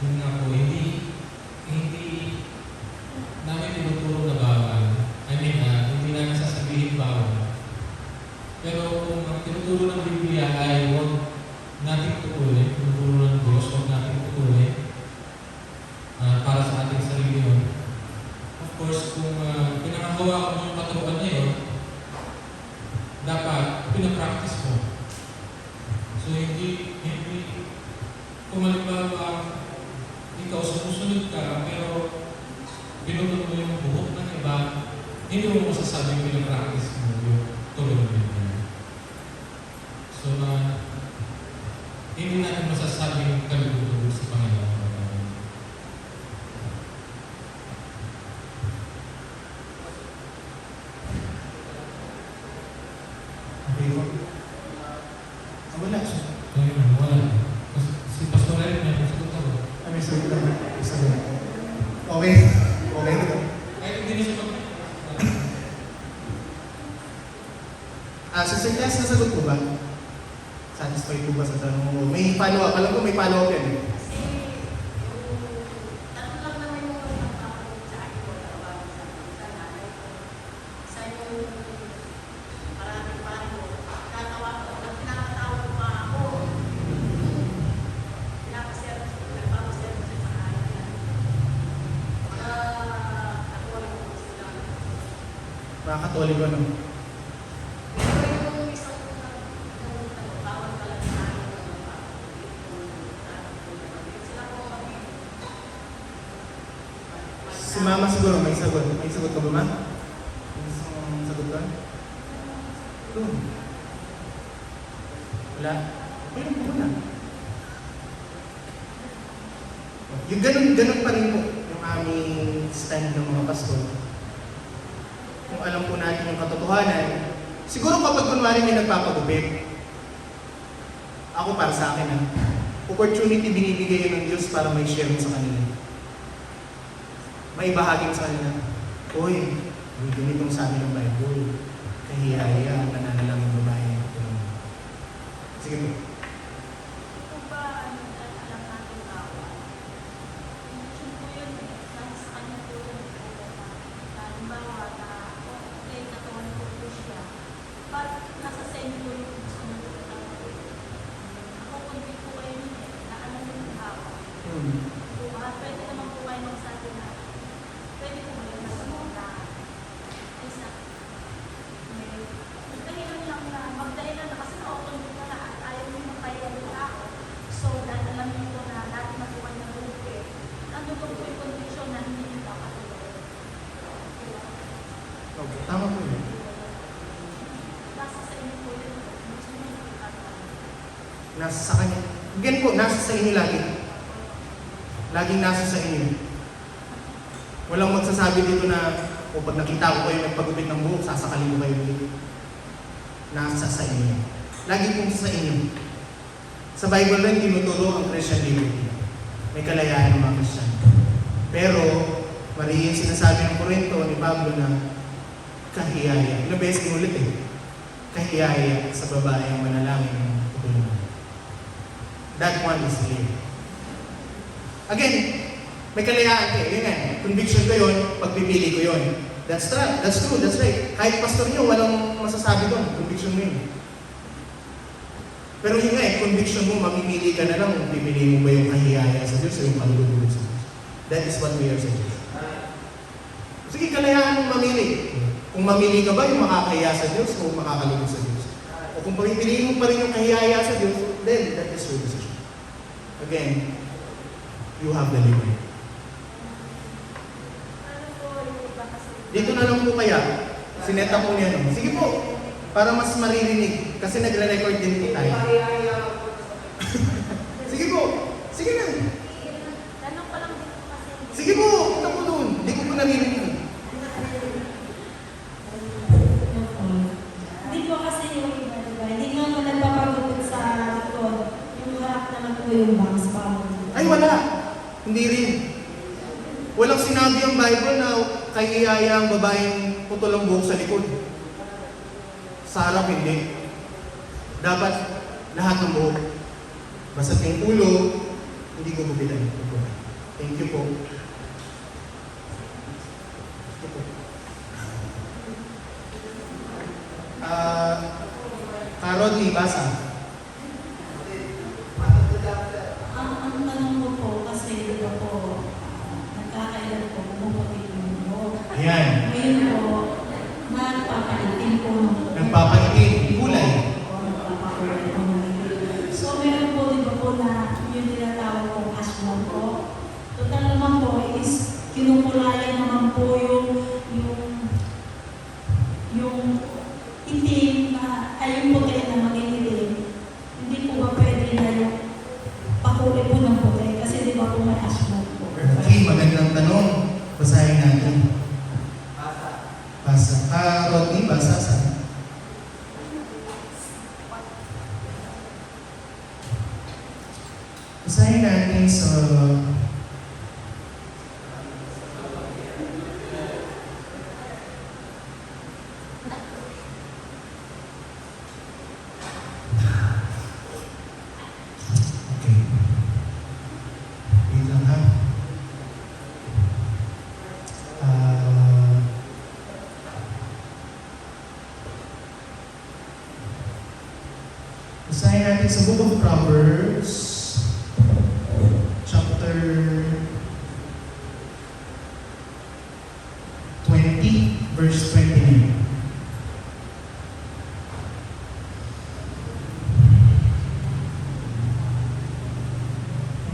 Yun nga po, hindi namin tinuturo na bawal. Hindi namin sasabihin bawal. Pero kung ang tinuturo ng Biblia ay huwag natin putulin, tinuturo ng Diyos, huwag natin putulin para sa ating sarili yun. Of course, kung pinangahawakan mo yung katuruan na yun, dapat pinapractice mo. So hindi kung halimbawa ikaw sumusunod ka, pero binutog mo yung buhok ng iba, hindi mo masasabing pinapractice mo yung tulong nila. So hindi natin masasabing kalugod sa Panginoon. Okay po. Wala siya. Wala. Si Pastor Eric may sagot ako. May sagot naman. Okay. Okay. Kahit hindi na siya Sister Cass, nasagot po ba? Satisfied po ba sa tanong mo? May follow-up. Alam ko may follow-up yan eh. Mga Katoliko, no? Si Mama siguro may sagot. May sagot ka ba, Ma? May isang sagot ka? Doon. Wala. Okay lang po na. Yung ganun pa rin po yung aming stand ng mga pastor. Kung alam po natin yung katotohanan, siguro kapag kunwari may nagpapagupit, ako para sa akin, opportunity binibigay yun ng Diyos para may share mo sa kanila. May bahagi mo sa kanila. Uy, may ganitong sabi ng Bible. Kahiya-hiya ang nananalangin babae. Sige po. Nasa sa kanya. Again po, nasa sa inyo lagi. Laging nasa sa inyo. Walang magsasabi dito na, o pag nakita ko kayo nagpagupit ng buhok, sasakalin ko kayo dito. Nasa sa inyo. Lagi pong sa inyo. Sa Bible rin, tinuturo ang Christian liberty. May kalayaan ng mga Christian. Pero, mali yung sinasabi ng Corinto ni Pablo na kahiyaya. Ilang beses inulit eh. Kahiyaya sa babae ang manalangin ng tutulungan. That one is clear. Again, may kalayaan kayo. Yun nga, conviction ko yun, pagpipili ko yun. That's true, that's right. Kahit pastor nyo, walang masasabi doon. Conviction mo yun. Pero yun nga conviction mo, mamimili ka na lang kung pipili mo ba yung kahiyaya sa Diyos o yung kalulugod sa Diyos. That is what we are saying. Sige, kalayaan mong mamili. Kung mamili ka ba yung makakahiya sa Diyos o makakalugod sa Diyos. O kung pipiliin mo pa rin yung kahiyaya sa Diyos, then that is your decision. Again, you have the liberty. Dito na lang po kaya, sineta po niya. Sige po, para mas maririnig. Kasi nagre-record din po tayo. Sige po, sige na. Tanong ko lang dito kasi. Sige po, punta po doon. Hindi ko po naririnig. Hindi po kasi yung iba, diba? Hindi nga mo nagpapagupit sa likod. Yung harap naman po yung bangs pa. Ay, wala. Hindi rin. Walang sinabi ang Bible na kahiyaya ang babaeng putol ang buhok sa likod. Sa harap, hindi. Dapat lahat ng buhok. Basta yung ulo, hindi ko gupitan. Thank you po. Ito po. Karod ni Basa. Ang tanong ko po kasi diba po, nagkakailan po, bumupapit yung buhok. Ayan. Ngayon po, nagpapalitin po ng buhok. Nagpapaitin. Kulay. So, meron po diba po na yung tinatawag po asmon po. Total naman po is kinukulayan naman po yung itim na, ay yung puti na maging itim. Hindi po ba pwede na yung pakulay po ng puti kasi di ba po may asmon po. Okay, magandang tanong. Basahin natin. Basa. Rodney, basa sa. Basahin natin sa okay. Wait lang ha. Basahin natin sa Book of Proverbs, chapter 20, verse 29.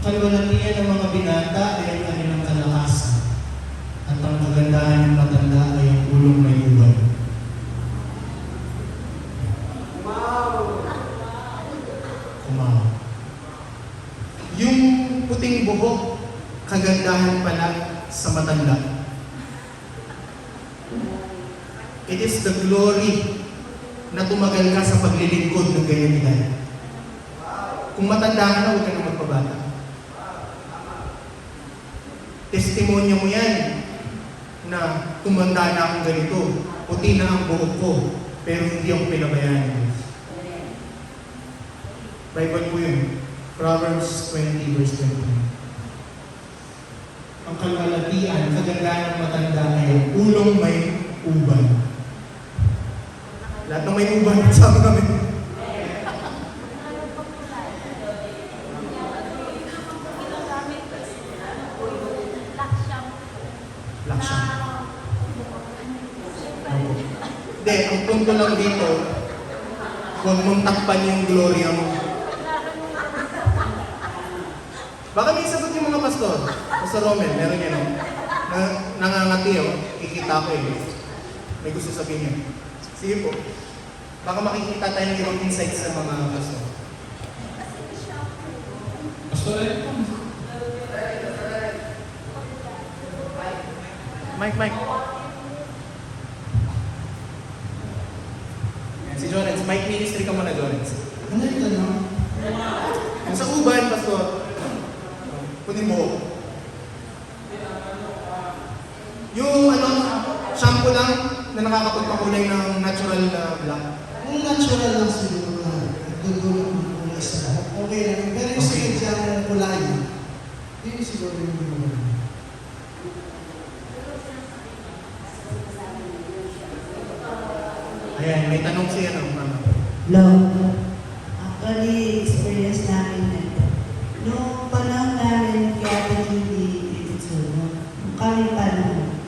Ang kalwalatian ng mga binata ay ang kanilang kalakasan, at ang kagandahan ng matanda ay ang ulong may ubad. Kumaw. Yung puting buhok, kagandahan pala sa matanda. It is the glory na tumagal ka sa paglilingkod ng ganyan edad. Kung matanda ka na, huwag ka na magpabata. Testimonya mo yan na tumanda na akong ganito, puti na ang buhok ko, pero hindi ako pinabayaan ng Diyos. Bible po yun. Proverbs 20, verse 20. Ang kalwalatian, kagandahan ng matanda ay ang ulong may uban. Lahat ng may uban, sabi namin. Laksham. Hindi, ang punto lang dito, huwag mong takpan yung gloria mo. Baka may sagot yung mga pastor. Pastor Romel, meron yan na nangangati kikita ko May gusto sabihin niya. Sige po. Baka makikita tayo ng ibang insights sa mga pastor. Pastor Ed, Mike. Yan, si Jonens. Mike ministry ka muna, Jonens. Ano yung tanong? Yung sa uban, Pastor. Kunin mo. Yung shampoo lang na nakakapagpakulay ng natural na black. Kung natural lang siguro na nagdudulot ng kulay sa lahat, okay lang. Pero yung Okay. sinadyang kulay, yun siguro yung mga. Ayan, may tanong siya mama. Love. Actually, experience namin na ito. Noong panahon namin kay Ate Judy, ito, nung kami pa noon.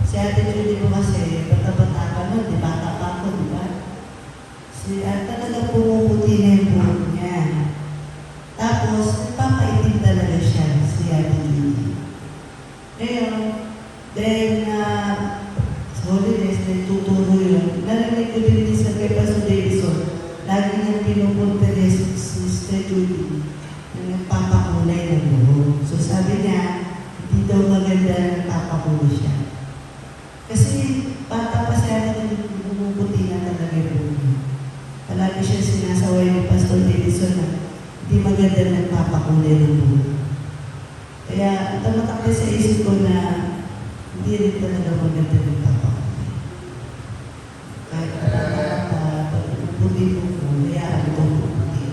Si Ate Judy po kasi, bata-bata pa noon, di bata pa ako, di ba? Talaga pumuputi na yung buhok niya. Tapos, nagpapaitim talaga siya, si Ate Judy. Ngayon, dahil na sa holidays, nagtuturo yun. Narinig ko din sa kay Pastor Davison, lagi niyang pinupunta niya si Sister Judy na nagpapakulay ng buhok. So sabi niya, hindi daw maganda na nagpapakulay siya. Kasi bata pa siya na bumubuti na talaga yung buhok niya. Palagi siya sinasaway ni Pastor Davison na hindi maganda na nagpapakulay ng buhok. Kaya tumatak din sa isip ko na hindi rin talaga maganda na nagpapakulay. Kahit puti mo ko, hayaan mo ko puti.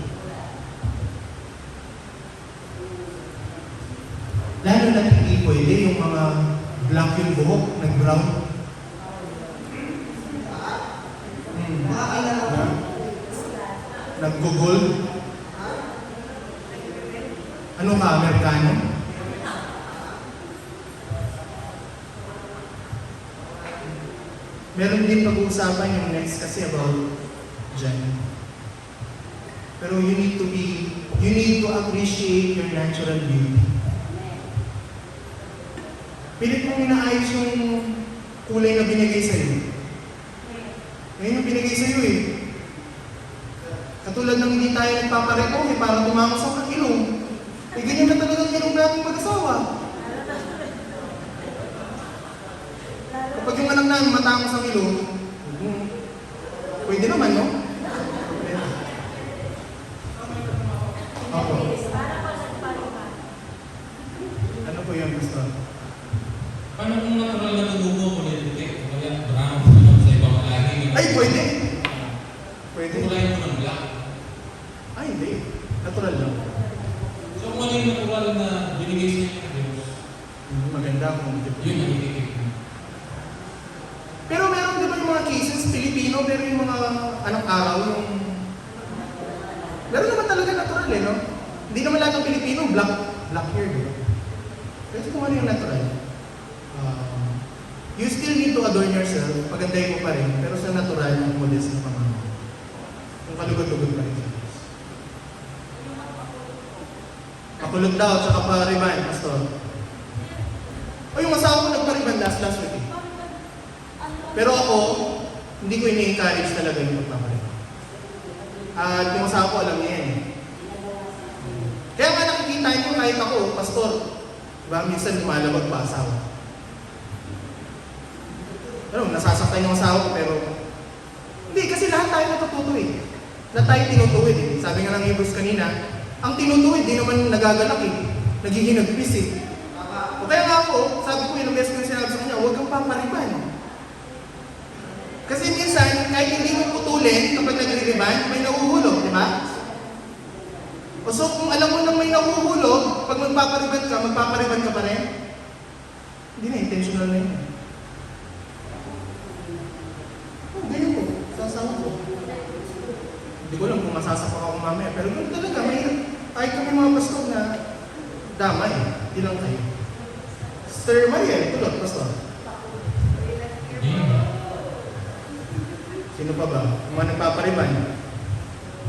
Lalo na hindi pwede yung mga black yung buhok, nag-brown. Makakilala ko. Nag-gold. Ano ka, Amerikano? Meron din pag-uusapan yung next kasi about dyan. Pero you need to appreciate your natural beauty. Pilit mong inaayos yung kulay na binigay sa'yo. Ngayon yung binigay sa'yo eh. Katulad ng hindi tayo nagpaparepo para tumama sa ilong. Eh ganyan na talaga ang ilong nating mag-asawa. Kapag yung anak namin matangos ang ilong, pwede naman, no? Opo. Ano po yun, Pastor? paano kung natural na tumubo mo nilitik? O kaya brown, ano sa ibang lahi? Ay, pwede! Pwede. Kulay mo ng black. Ay, hindi. Natural lang. So kung ano yung natural na binigay sa inyo ng Diyos, Maganda kung yun ang ititik mo. Pero meron di ba yung mga cases, Pilipino, pero yung mga anak araw, yung... Meron naman talaga natural eh, no? Hindi naman lahat ng Pilipino, black hair, di ba? Kasi kung ano yung natural. You still need to adorn yourself, pagandahin mo pa rin, pero sa natural, yung modest na pamamahay. Yung kalugod-lugod pa rin sa Diyos. Pakulot daw, tsaka pa-remind, Pastor. O yung asawa ko nagpa-remind last week eh. Pero ako, hindi ko ini-encourage talaga yung pagpapareho. At yung asawa ko, alam niya yan eh. Kaya nga nakikita niyo kahit ako, Pastor, diba, minsan lumalabag pa asawa. Ano, nasasaktan yung asawa ko, pero hindi, kasi lahat tayo natututo eh. Lahat tayo tinutuwid eh. Sabi nga ng Hebrews kanina, ang tinutuwid, di naman nagagalak eh. Naghihinagpis eh. O kaya nga ako, sabi ko, ilang beses ko yung sinabi sa kanya, huwag kang papariban. Kasi minsan, kahit hindi mo putulin kapag nagre-riban, may nahuhulog, di ba? O so, kung alam mo nang may nahuhulog, pag magpapariban ka pa rin, hindi na, intentional na yun. Oh, ganyan po, sasawa ko. Hindi ko alam kung masasapak ako mamaya, pero ganoon talaga, may kahit kami mga pastor na damay, hindi lang tayo. Sister Maria, tulot, pastor. Sino pa ba? Yung mga nagpapariban.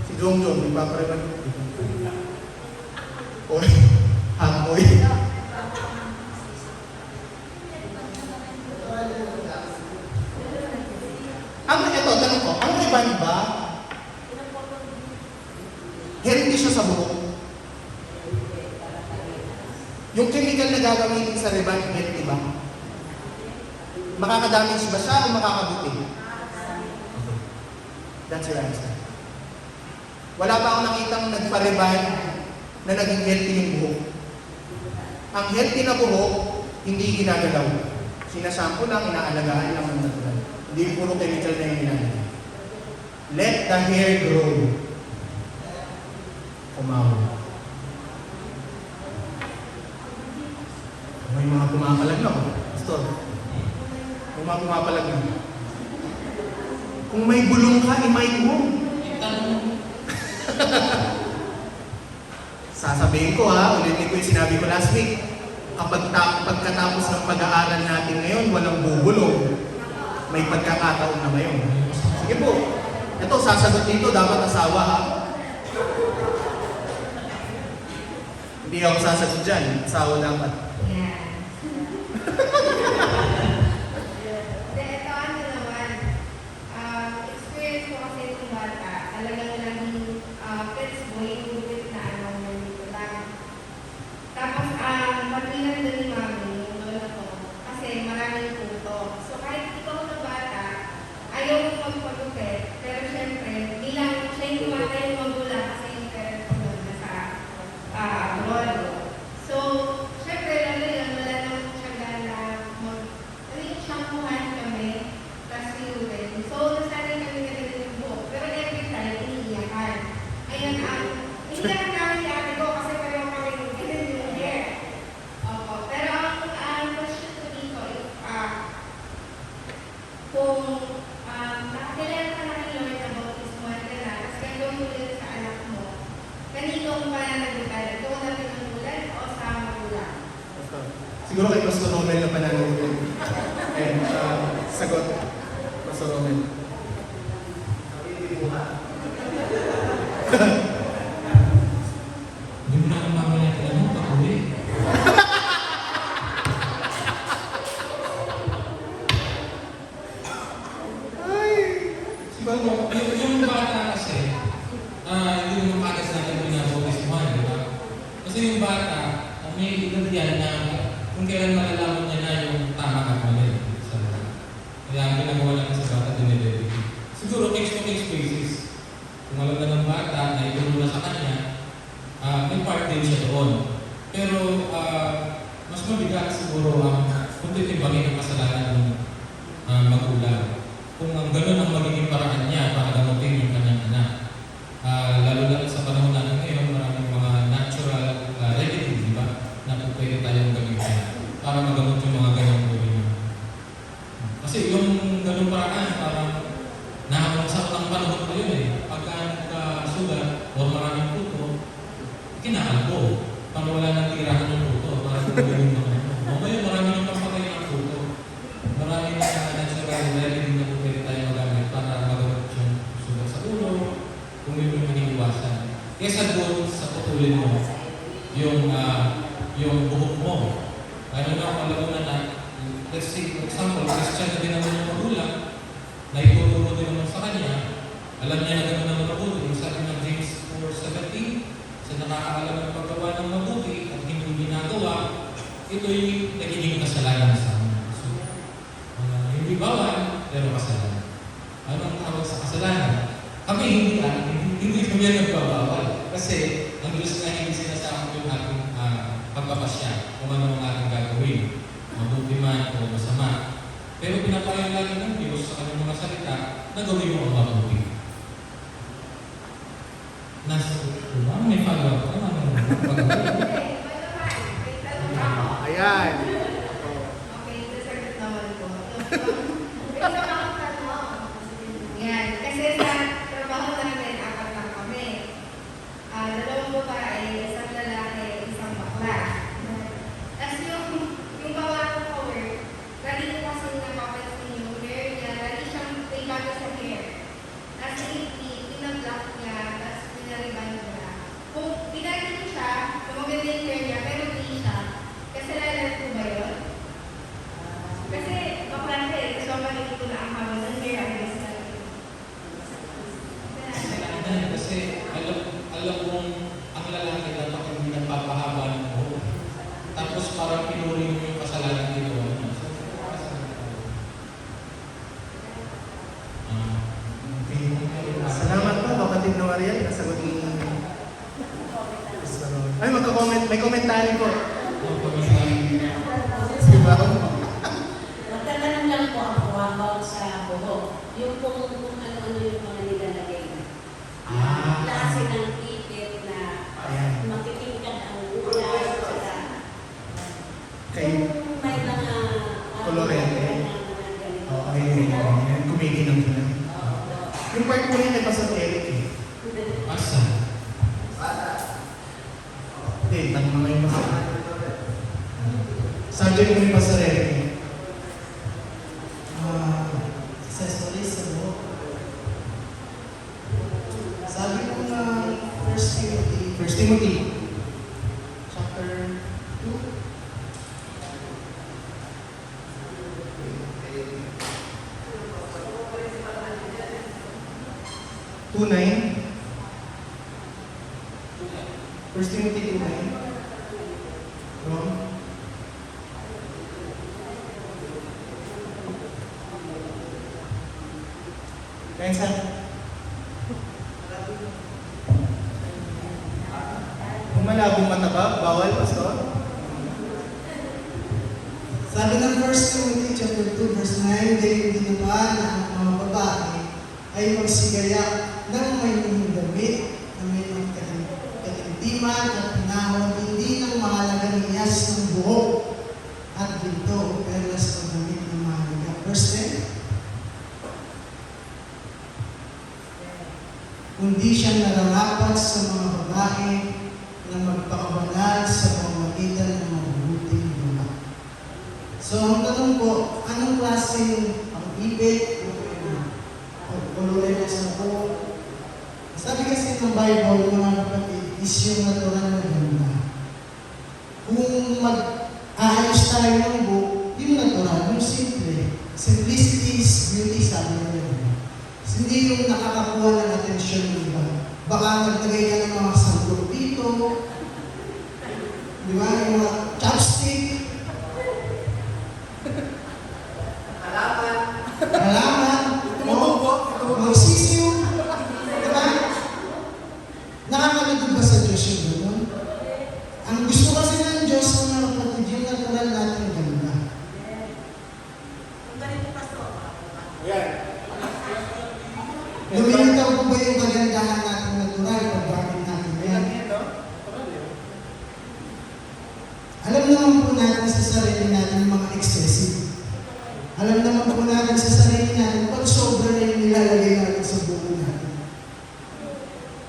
Si Jong, nagpapariban. Oy, hamoy. Ito, tanong ko, ang riban ba, hindi siya sa buhok? Yung chemical na gagamitin sa Revive Health, di ba? Makakadamage ba siya o makakabuti? That's your answer. Wala pa akong nakitang nagpa-revive na naging healthy yung buhok. Ang healthy na buhok, hindi ginagalaw. Sinashampoo lang, inaalagaan lang ng natural. Hindi puro chemical na yung ginagawa. Let the hair grow. Kumawa. May mga pumapalag na, Pastor. May mga pumapalag na. Kung may bulong ka, i-mic mo. Sasabihin ko ulitin ko yung sinabi ko last week. Pagkatapos ng pag-aaral natin ngayon, walang bubulong. May pagkakataon na ba yun? Sige po. Ito, sasagot dito, dapat asawa Hindi ako sasagot dyan. Asawa dapat. Ito ano naman, experience ko kasi itong bata, talagang laging pets boy, yung gupit na nandito lang. Tapos, matilan doon ni mami, yung lola ko, kasi maraming puto. So, kahit ikaw na bata, ayaw mo magpagupit, pero syempre, bilang siya yung bata yung magulang kasi yung parents ko doon nasa abroad. So, syempre, lalo yun, wala naman siyang gana shampoohan kami, tapos sinutin. So, nasanay kami na ganun yung buhok. Pero every time, iniiyakan. Ayun, iniiyakan namin si ate ko kasi pareho kami ganun yung hair. Opo. Pero ang question ko dito, kung nakakilala ka na ni Lord about this one ka na, tapos gagawin mo yun sa anak mo, kanino mo pa na nagbutal? Ito na pinagbulan o sa magulang? Siguro kay Pastor Romel na pananagutin. Sagot. Pastor Romel. Hindi mo na kang mamaya tinanong, pag-uwi. Siguro, yung bata kasi, hindi mo makagas natin pinabautismuhan, di ba? Kasi yung bata, may edad yan na kung kailan malalaman niya na yung tama at mali sa bata. Kaya ang ginagawa natin sa bata, dinededicate. Siguro, case-to-case basis. Kung alam na ng bata na ituro na sa kanya, may part din siya doon. Pero, mas mabigat siguro ang kung titibangin ang kasalanan ng magulang. Kung ang ganun ang magiging paraan niya para gamutin yung kanyang anak. Lalo na sa panahon natin ngayon, maraming mga natural remedy, di ba? Na kung pwede tayong gamitin para magamot yung mga ganyang uri niya. Kasi yung ganung paraan, parang nakakamasak ng panahon ko yun Pagka nagkasugat o maraming puto, kinakalbo. Para wala nang tirahan ng puto, para gumagawin ng ano. O ngayon, marami nang pampatay ng puto. Marami na natural remedy na kung pwede tayo magamit para magamot yung sugat sa ulo, kung yun yung maniiwasan. Kesa doon sa putulin mo, yung buhok mo. Ano na, alam mo na let's say, for example, Christian na din naman yung magulang, na ituturo din naman sa kanya, alam niya na gano'n naman mabuti. Yung sabi ng James 4:17, sa nakakaalam ng paggawa ng mabuti at hindi ginagawa, ito'y nagiging kasalanan sa amin. So, hindi bawal, pero kasalanan. Anong tawag sa kasalanan? Kami hindi kami nagbabawal. Kasi ang Diyos na hindi sinasama yung ating pagpapasya kung ano ang ating gagawin. Mabuti man o masama. Pero pinapayo lagi ng Diyos sa kanyang mga salita na gawin mo ang mabuti. May follow-up ka naman. Ayan. Okay, sasagot naman ko. May isa pa akong tanong. Yan, kasi sa trabaho namin, 4 lang kami. 2 babae, 1 lalaki, 1 bakla. Tapos yung babae ko work, lagi ko kasi napapansin yung hair niya, lagi siyang may bago sa hair. Tapos pinag-block niya, tapos pinariban niya. Kung pinagin ko siya, maganda yung hair niya, pero di siya. Kasalanan ko ba yun? Kasi bakla siya so maligit ko na ang hawal ng hair ang gusto natin. Kasi alam mong ang lalaki dapat hindi nagpapahaba ng buhok. Tapos parang pinuri mo yung kasalanan ginawa niya. So, Salamat po, kapatid na Mariel. Nasagot ni... Ay, magka-comment. May komentary po. Si Bao. Magtatanong lang po ako about sa buhok. Yung kung ano-ano yung mga nilalagay na. Klase ng ipit na Ayan. makitingkad ang ulas. Saka, Kay... kung may mga Kolorete. ganito. Okay, kumikinang sila. Yung part mo rin ay Pastor Eric eh. Asa? Hindi, tanong mo yung masama. Subject mo yung Pastor Eric eh. Accessories sa buhok. Sabi ko nga, 1 Timothy, 1 Timothy, chapter 2. Two nine. 1 Timothy 2:9. Wrong. Kaya sa kung malabong mata ba, bawal, Pastor? sabi ng 1 Timothy chapter 2 verse 9, gayon din naman na ang mga babae ay magsigaya ng may damit na may mga kalimtiman at pinahon hindi ng mahalaga ng iyas ng buhok at ginto, pero sa damit ng mahalaga. Verse 10, kundi siya nararapat sa mga babae na magpakabanal sa pamamagitan ng mabubuting gawa. So, ang tanong po, anong klase yung pang-ibig o kulay na sa buhok? Sabi kasi ng Bible, mga kapatid, is yung natural na ganda. Kung mag-aayos tayo ng buhok, yung natural, yung simple. Simplicity is beauty, sabi nila. Hindi yung nakakakuha ng atensyon ng iba. Baka naglagay ka ng mga sanggol dito, di ba, yung mga chopstick, halaman, magsisiw, di ba? Nakakaligod ba sa Diyos yung gano'n? Ang gusto kasi ng Diyos, mga kapatid, yung natural natin ganda. Lumilitaw po ba yung kagandahan natin natural paggamit natin yan? Alam naman po natin sa sarili natin yung mga excessive. Alam naman po natin sa sarili natin pag sobra na yung nilalagay natin sa buko natin.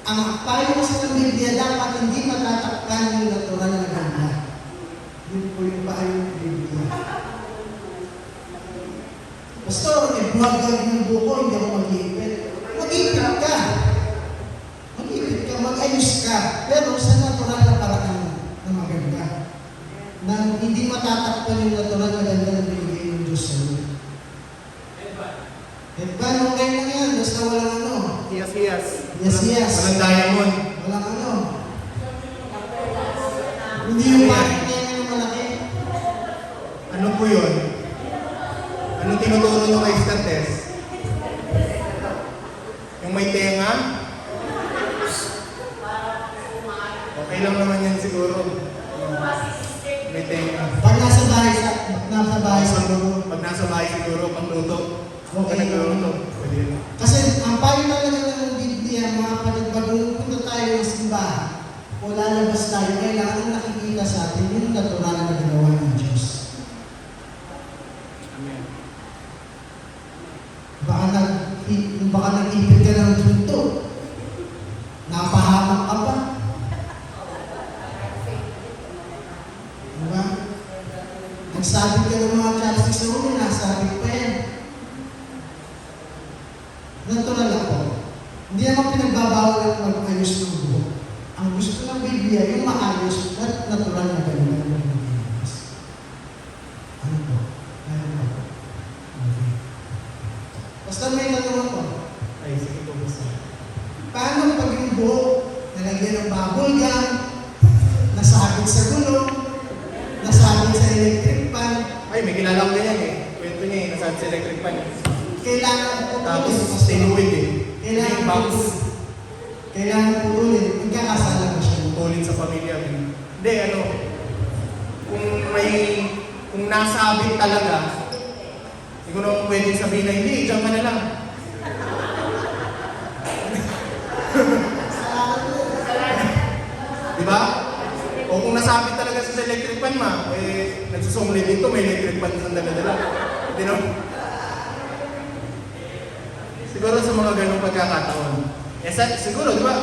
Ang payo kasi ng Biblia dapat hindi matatakpan yung natural na ganda. Yun po yung payo ng Biblia. Pastor, buhagag ng buko, hindi ako mag-iipit. Mag-iipit ka. Mag-iipit ka, mag-ayos ka. Pero sa natural na paraan na maganda. Na hindi matatakpan yung natural na ganda na binigay ng Diyos sa iyo. Headband, okay lang yan. Basta walang ano. Yes. Yes. Walang diamond. Walang ano. Hindi yung bakit niya yung malaki. Ano po yun? Anong tinuturo nyo kay States? Yung may tenga? Okay lang naman yan siguro. May tenga. Pag nasa bahay siguro. Pag nasa bahay siguro, pangluto. Okay. Ka nagluluto. Pwede yun. Kasi ang payo talaga ng Biblia, mga kapatid, pag pupunta tayo ng simbahan o lalabas tayo, kailangan nakikita sa atin yung natural na ginawa ng Diyos. Amen. Baka nag-ipit ka ng ginto. Napahamak ka pa. Diba? Nagsabit ka ng mga chopsticks sa ulo, nasabit pa yan. Natural ako. Hindi naman pinagbabawal ang mag-ayos ng buhok. Ang gusto ng Biblia, yung maayos at natural na ganda ng Biblia. Ano po? Ano po? Okay. Basta may tanong ako. Ay, sige po. Paano pag yung buhok nalagyan ng bubble gum, nasabit sa gulong, nasabit Ay, may kilala ko ganyan eh. Kwento niya eh, nasabi sa electric pan. Kailangan Tapos putulin. sustainable eh. Kailangan Yung box, putulin. Kailangan putulin. Magkakasala ba siya? tulin sa pamilya. Hindi, ano, kung nasabit talaga, hindi ko naman pwede sabihin na hindi, diyan ka na lang. Di ba? O kung nasabit talaga sa electric pan nagsusumli dito, may electric pan sa dala-dala. Hindi no? Siguro sa mga ganong pagkakataon. Siguro, di ba,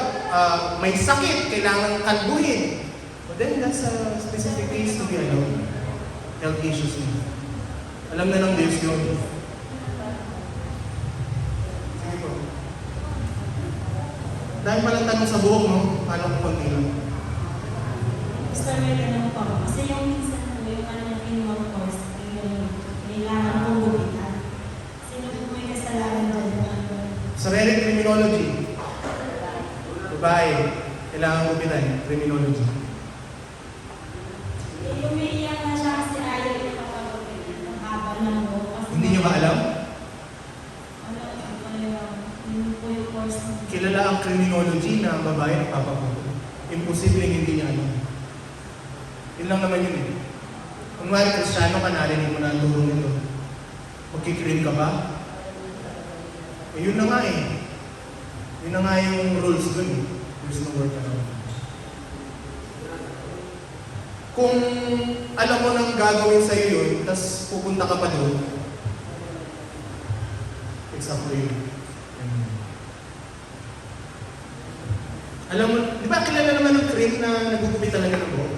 may sakit, kailangan kalbuhin. But then, that's a specific case to be health issues mo. Alam na ng Diyos yun. Sige po. Dahil palang tanong sa buhok mo, paano kung konti lang? Gusto may ganun po ako. Kasi yung minsan po, yung anong course, yung kailangan kong gupitan. Sino po may kasalanan dyan? Sarili criminology. Babae, kailangan gupitan, criminology. Umiiyak na siya kasi ayaw niya kapag ang haba ng buhok. Kasi Hindi niyo ba alam? Yun po yung course na Kilala ang criminology na ang babae nagpapaputo. Imposible hindi niya alam. Yun lang naman yun eh. Kunwari, Kristiyano ka, narinig mo na ang turo nito. Magkikrim ka ba? Eh, yun na nga eh. Yun na nga yung rules dun eh. Rules ng work na. Kung alam mo nang gagawin sa'yo yun, tapos pupunta ka pa doon, it's up to you. Alam mo, di ba kilala naman ng cream na nagugupit talaga ng buhok?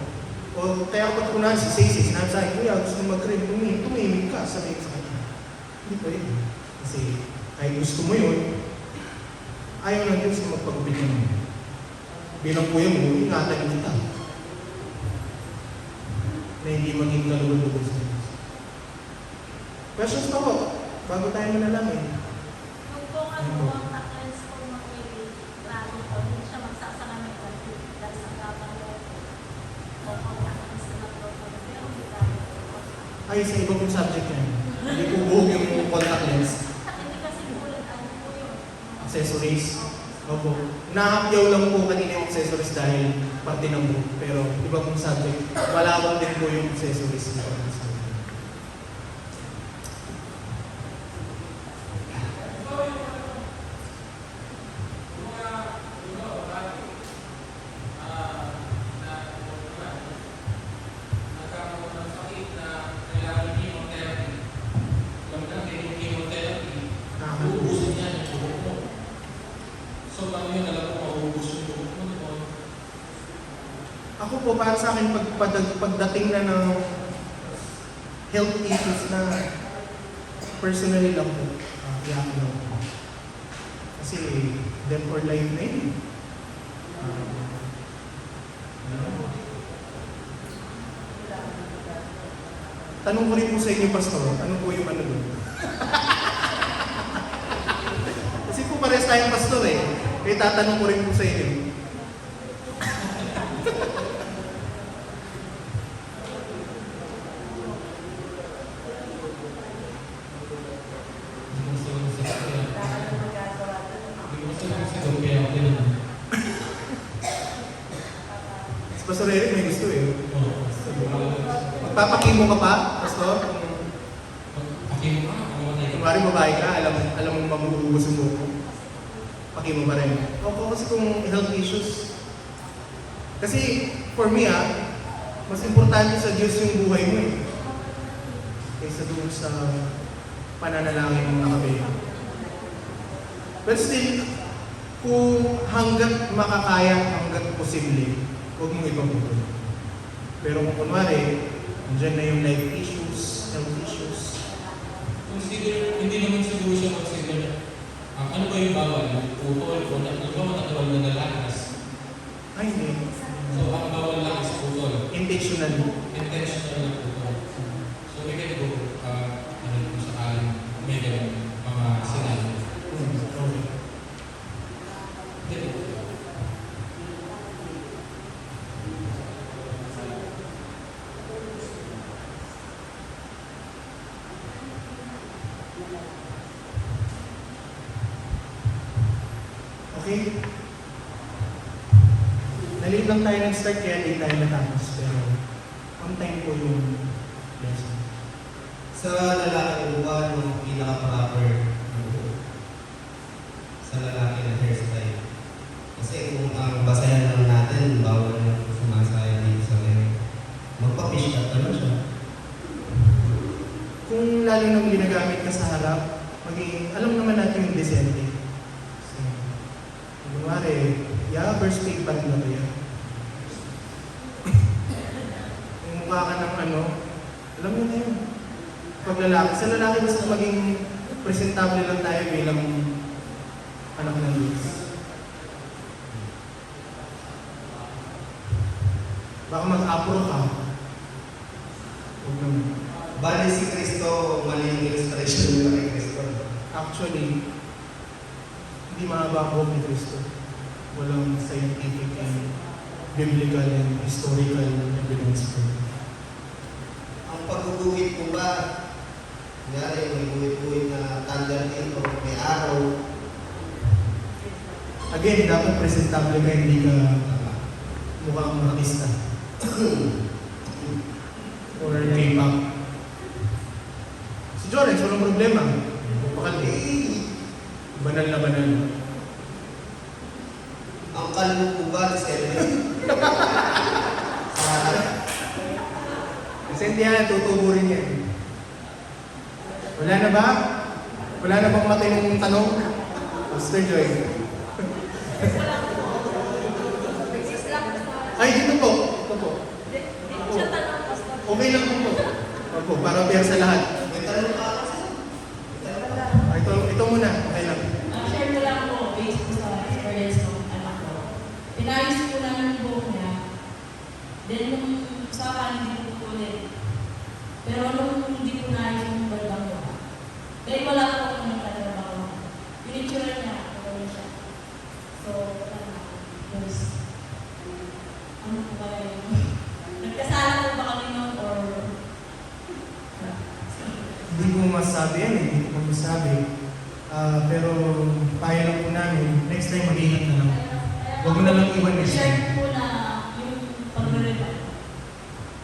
O kaya kapag kunan si Stacey, sinabi sa akin, kuya, gusto mo mag-cream, tumimik ka, sabihin sa kanya. Hindi pwede. Kasi kahit gusto mo yun, ayaw ng Diyos na magpagupit mo. Bilang kuya mo, ingatan kita. Na hindi maging kalulubog sa Diyos. Questions pa po, bago tayo manalangin. Yung po ang taklens po mga bago po, hindi siya magsasama ng pag-ibig dahil sa kapag o kung taklens na po po, pero hindi tayo po. Ay, sa iba pong subject yan. Hindi po buhog yung contact lens. Hindi kasi bulan ano po yun. Accessories. Opo. Nakakyaw lang po kanina yung accessories dahil parte ng buhok. Pero iba pong subject. Malawak din po yung accessories. So, paano yun? Alam ko, mauubos yung buhok mo, di ba? Ako po, para sa akin, pagdating na ng health issues na personally lang po, iyakin lang po. Kasi death or life na yun. Tanong ko rin po sa inyo, Pastor, ano po yung ano doon? Kasi po pares tayong pastor eh. Kaya tatanong ko rin po sa inyo. Si Pastor Eric may gusto eh. Magpapakimo ka pa, Pastor? Kung wari babae ka, alam mo mamugubos yung buhok mo. Pakimo pa rin. Opo, kasi kung health issues. Kasi, for me mas importante sa Diyos yung buhay mo eh. Kaysa doon sa pananalangin ng mga kabila. But still, kung hanggat makakaya, hanggat posible, huwag mong ipagpupul. Pero kung kunwari, andyan na yung life issues, health issues. Consider, hindi naman siguro siya consider ano ba yung bawal? Putol o natural na nalakas? Ay, hindi. So, ang bawal lang is putol. Intentionally. Intentional na putol. So, we can go, ano kung sakaling may ganun mga sinabi. Okay. Hindi. Okay? Nalit lang tayo nag-start kaya hindi tayo natapos. Pero on time po yung lesson. Sa lalaki po ba yung pinaka-proper na buhok? Sa lalaki na hairstyle. Kasi kung ang basayan lang natin, bawal na sumasaya dito sa level. Magpa-fish cut ka na siya. Kung lalo nang ginagamit ka sa harap, maging, alam naman natin yung decente. So, kunwari, first page pa rin na ba yan? Yung mukha ka ng ano, alam mo na yun. Pag lalaki, sa lalaki basta maging presentable lang tayo bilang anak ng Diyos. Baka mag-apro ka. Huwag naman. Bali si Kristo, mali yung illustration nila kay Kristo. Actually, hindi mahaba ang buhok ni Kristo. Walang scientific and biblical and historical evidence for it. Ang pagguguhit ko ba, kunyari may guhit-guhit na thunder dito, may araw, Again, dapat presentable ka, hindi ka mukhang artista. Or K-pop. Si Jorens, walang problema. Makalbi. Banal na banal. ang kalbo ko ba, December? Kasi hindi yan, tutubo rin yan. Wala na ba? Wala na bang matinong tanong? Pastor Joy. Ay, dito po. Ito po. Siya tanong, Pastor. Okay lang po. Opo, para fair sa lahat. May tanong ka kasi. Ito muna. Okay lang. Share ko lang po based po sa experience ng anak ko. Pinayos ko lang yung buhok niya. Then nung sa akin, hindi ko ulit. Pero nung hindi ko naayos yung bandang ko, dahil wala po akong nagtatrabaho. Yung itsura niya, ano siya. So, tapos, ano po ba yun? Nagkasala po ba kami nun or... Hindi ko masabi yan eh. Hindi ko masabi. Pero payo lang po namin, next time mag-ingat na lang. Huwag mo na lang iwan next time. Share po na yung pag-reba.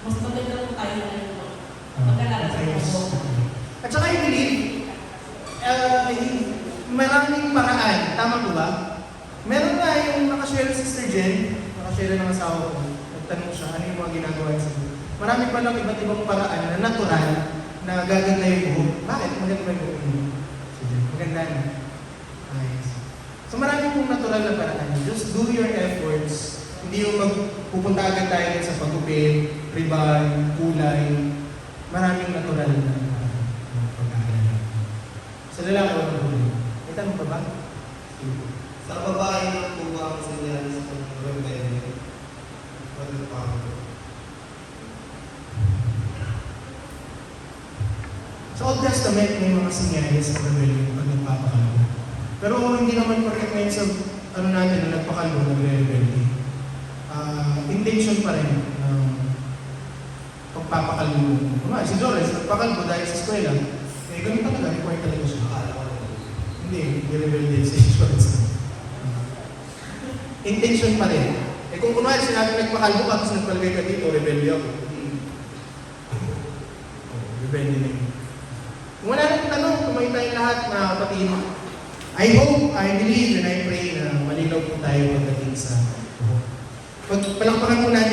Mas maganda po tayo na yun. Magkalakas po. At saka I believe, maraming paraan. Tama po ba? Meron nga yung nakashare si Sister Jen, nakashare ng asawa ko. Nagtanong siya, ano yung mga ginagawa niya sa buhok. Marami pa lang iba't ibang paraan na natural na gaganda yung buhok. Bakit? Maganda yung buhok niyo. Sige, maganda na. Ayos. So marami pong natural na paraan. Just do your efforts. Hindi yung magpupunta agad tayo sa pagupit, ribbon, kulay. Maraming natural na pag-aaral. Sa lalaki o ng may tanong pa ba? Sige. Sa babae ng buwa ang sinyalis ng rebelde. Ano pa ako? Sa Old Testament, may mga sinyalis ng rebellion pag nagpapakalbo. Pero hindi naman perfect ngayon sa ano natin na nagpakalbo, nagre-rebelde. Intention pa rin ng pagpapakalbo. Kumari, si Joris, nagpakalbo dahil sa eskwela. Eh, ganun talaga, required talaga siya. Akala ko na. Hindi, rebelde si Joris. Intention pa rin. Eh kung kunwari sinabi nagpakalbo ka, tapos nagpalagay ka dito, rebelde ako. Rebelde na yun. Kung wala nang tanong, tumayo tayong lahat mga kapatid. I hope, I believe, and I pray na malinaw po tayo pagdating sa palakpakan po natin